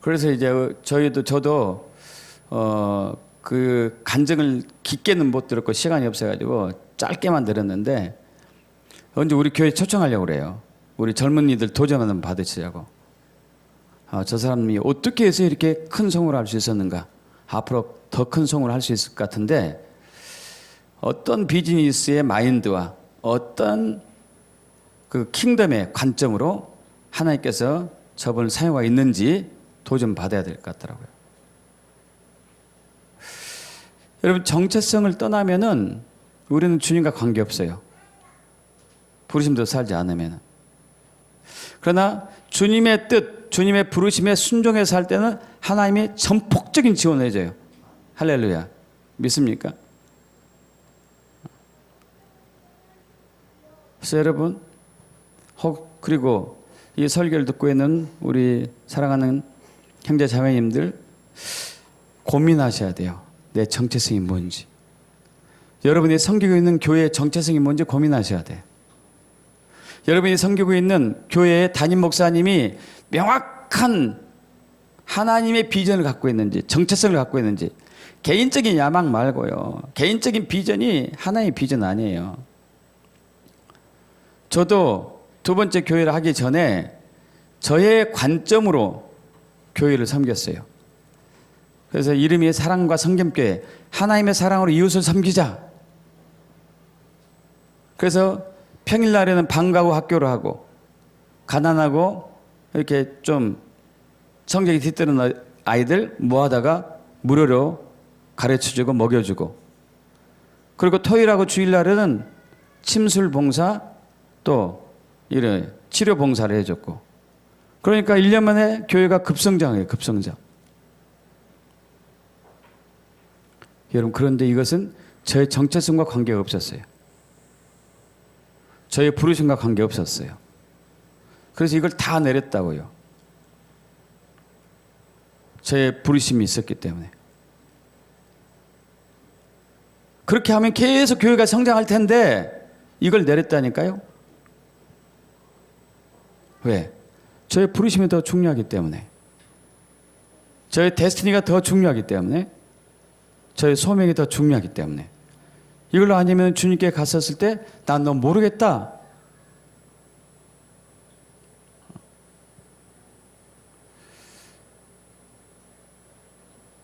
그래서 이제 저도 그 간증을 깊게는 못 들었고 시간이 없어가지고 짧게만 들었는데 언제 우리 교회 초청하려고 그래요. 우리 젊은이들 도전 한번 받으시자고. 저 사람이 어떻게 해서 이렇게 큰 성을 할 수 있었는가. 앞으로 더 큰 성을 할 수 있을 것 같은데 어떤 비즈니스의 마인드와 어떤 그 킹덤의 관점으로 하나님께서 저분을 사용하고 있는지 도전 받아야 될 것 같더라고요. 여러분 정체성을 떠나면은 우리는 주님과 관계없어요. 부르심도 살지 않으면. 그러나 주님의 뜻, 주님의 부르심에 순종해서 살 때는 하나님이 전폭적인 지원을 해줘요. 할렐루야. 믿습니까? 그래서 여러분 그리고 이 설교를 듣고 있는 우리 사랑하는 형제 자매님들 고민하셔야 돼요. 내 정체성이 뭔지. 여러분이 섬기고 있는 교회의 정체성이 뭔지 고민하셔야 돼요. 여러분이 섬기고 있는 교회의 담임 목사님이 명확한 하나님의 비전을 갖고 있는지 정체성을 갖고 있는지 개인적인 야망 말고요. 개인적인 비전이 하나의 비전 아니에요. 저도 두 번째 교회를 하기 전에 저의 관점으로 교회를 섬겼어요. 그래서 이름이 사랑과 성김교회, 하나님의 사랑으로 이웃을 섬기자. 그래서 평일날에는 방 가고 학교를 하고 가난하고 이렇게 좀 성적이 뒤뜨는 아이들 모아다가 무료로 가르쳐주고 먹여주고, 그리고 토요일하고 주일날에는 침술 봉사 또 이런 치료 봉사를 해줬고, 그러니까 1년 만에 교회가 급성장해요. 급성장. 여러분 그런데 이것은 저의 정체성과 관계가 없었어요. 저의 부르심과 관계가 없었어요. 그래서 이걸 다 내렸다고요. 저의 부르심이 있었기 때문에. 그렇게 하면 계속 교회가 성장할 텐데 이걸 내렸다니까요. 왜? 저의 부르심이 더 중요하기 때문에, 저의 데스티니가 더 중요하기 때문에, 저의 소명이 더 중요하기 때문에. 이걸로 아니면 주님께 갔었을 때 난 너 모르겠다.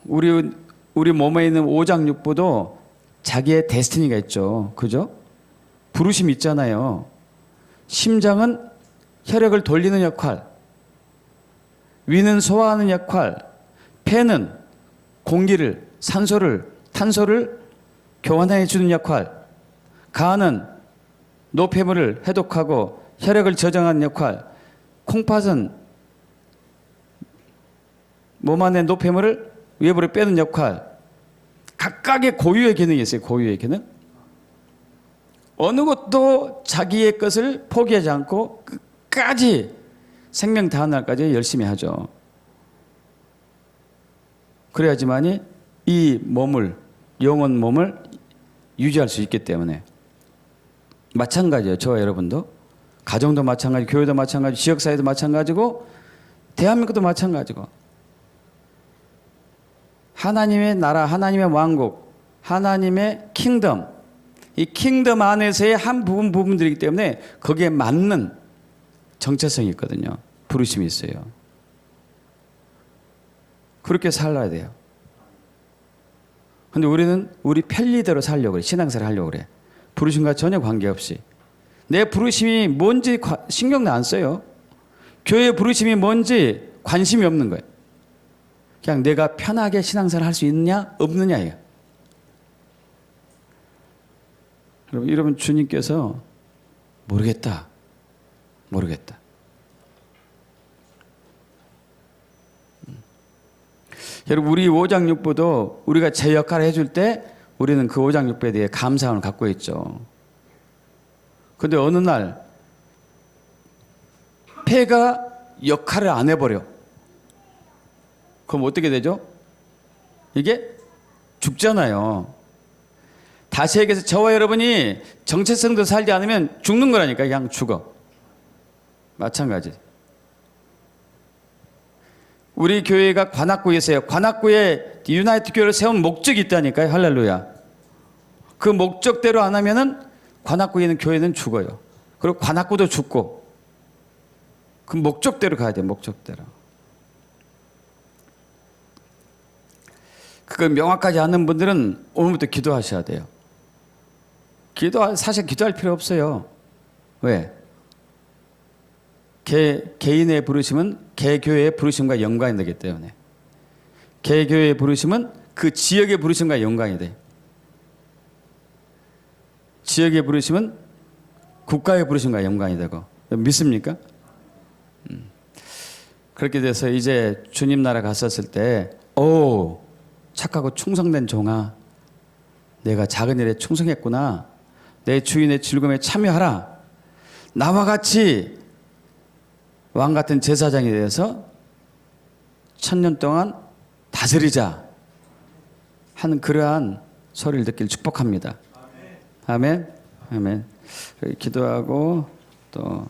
우리 몸에 있는 오장육부도 자기의 데스티니가 있죠. 그죠? 부르심이 있잖아요. 심장은 혈액을 돌리는 역할, 위는 소화하는 역할, 폐는 공기를, 산소를, 탄소를 교환해 주는 역할, 간은 노폐물을 해독하고 혈액을 저장하는 역할, 콩팥은 몸 안의 노폐물을 외부로 빼는 역할. 각각의 고유의 기능이 있어요. 고유의 기능. 어느 것도 자기의 것을 포기하지 않고 끝까지 생명 다한 날까지 열심히 하죠. 그래야지만이 이 몸을, 영혼 몸을 유지할 수 있기 때문에. 마찬가지예요. 저와 여러분도. 가정도 마찬가지, 교회도 마찬가지, 지역사회도 마찬가지고, 대한민국도 마찬가지고. 하나님의 나라, 하나님의 왕국, 하나님의 킹덤, 이 킹덤 안에서의 한 부분들이기 때문에 거기에 맞는 정체성이 있거든요. 부르심이 있어요. 그렇게 살아야 돼요. 근데 우리는 우리 편리대로 살려고 그래. 신앙생활 하려고 그래. 부르심과 전혀 관계없이. 내 부르심이 뭔지 신경도 안 써요. 교회의 부르심이 뭔지 관심이 없는 거예요. 그냥 내가 편하게 신앙생활 할 수 있느냐 없느냐예요. 여러분 주님께서 모르겠다. 모르겠다. 여러분, 우리 오장육부도 우리가 제 역할을 해줄 때 우리는 그 오장육부에 대해 감사함을 갖고 있죠. 근데 어느 날 폐가 역할을 안 해버려. 그럼 어떻게 되죠? 이게 죽잖아요. 다시 얘기해서 저와 여러분이 정체성도 살지 않으면 죽는 거라니까. 그냥 죽어. 마찬가지. 우리 교회가 관악구에 있어요. 관악구에 유나이트 교회를 세운 목적이 있다니까요. 할렐루야. 그 목적대로 안 하면은 관악구에 있는 교회는 죽어요. 그리고 관악구도 죽고. 그 목적대로 가야 돼요. 목적대로. 그걸 명확하지 않는 분들은 오늘부터 기도하셔야 돼요. 사실 기도할 필요 없어요. 왜? 개인의 부르심은 개교회의 부르심과 연관이 되기 때문에. 개교회의 부르심은 그 지역의 부르심과 연관이 돼. 지역의 부르심은 국가의 부르심과 연관이 되고. 믿습니까? 그렇게 돼서 이제 주님 나라 갔었을 때, 오, 착하고 충성된 종아, 내가 작은 일에 충성했구나. 내 주인의 즐거움에 참여하라. 나와 같이 왕 같은 제사장이 되어서 1000년 동안 다스리자 하는 그러한 소리를 듣길 축복합니다. 아멘. 아멘. 기도하고 또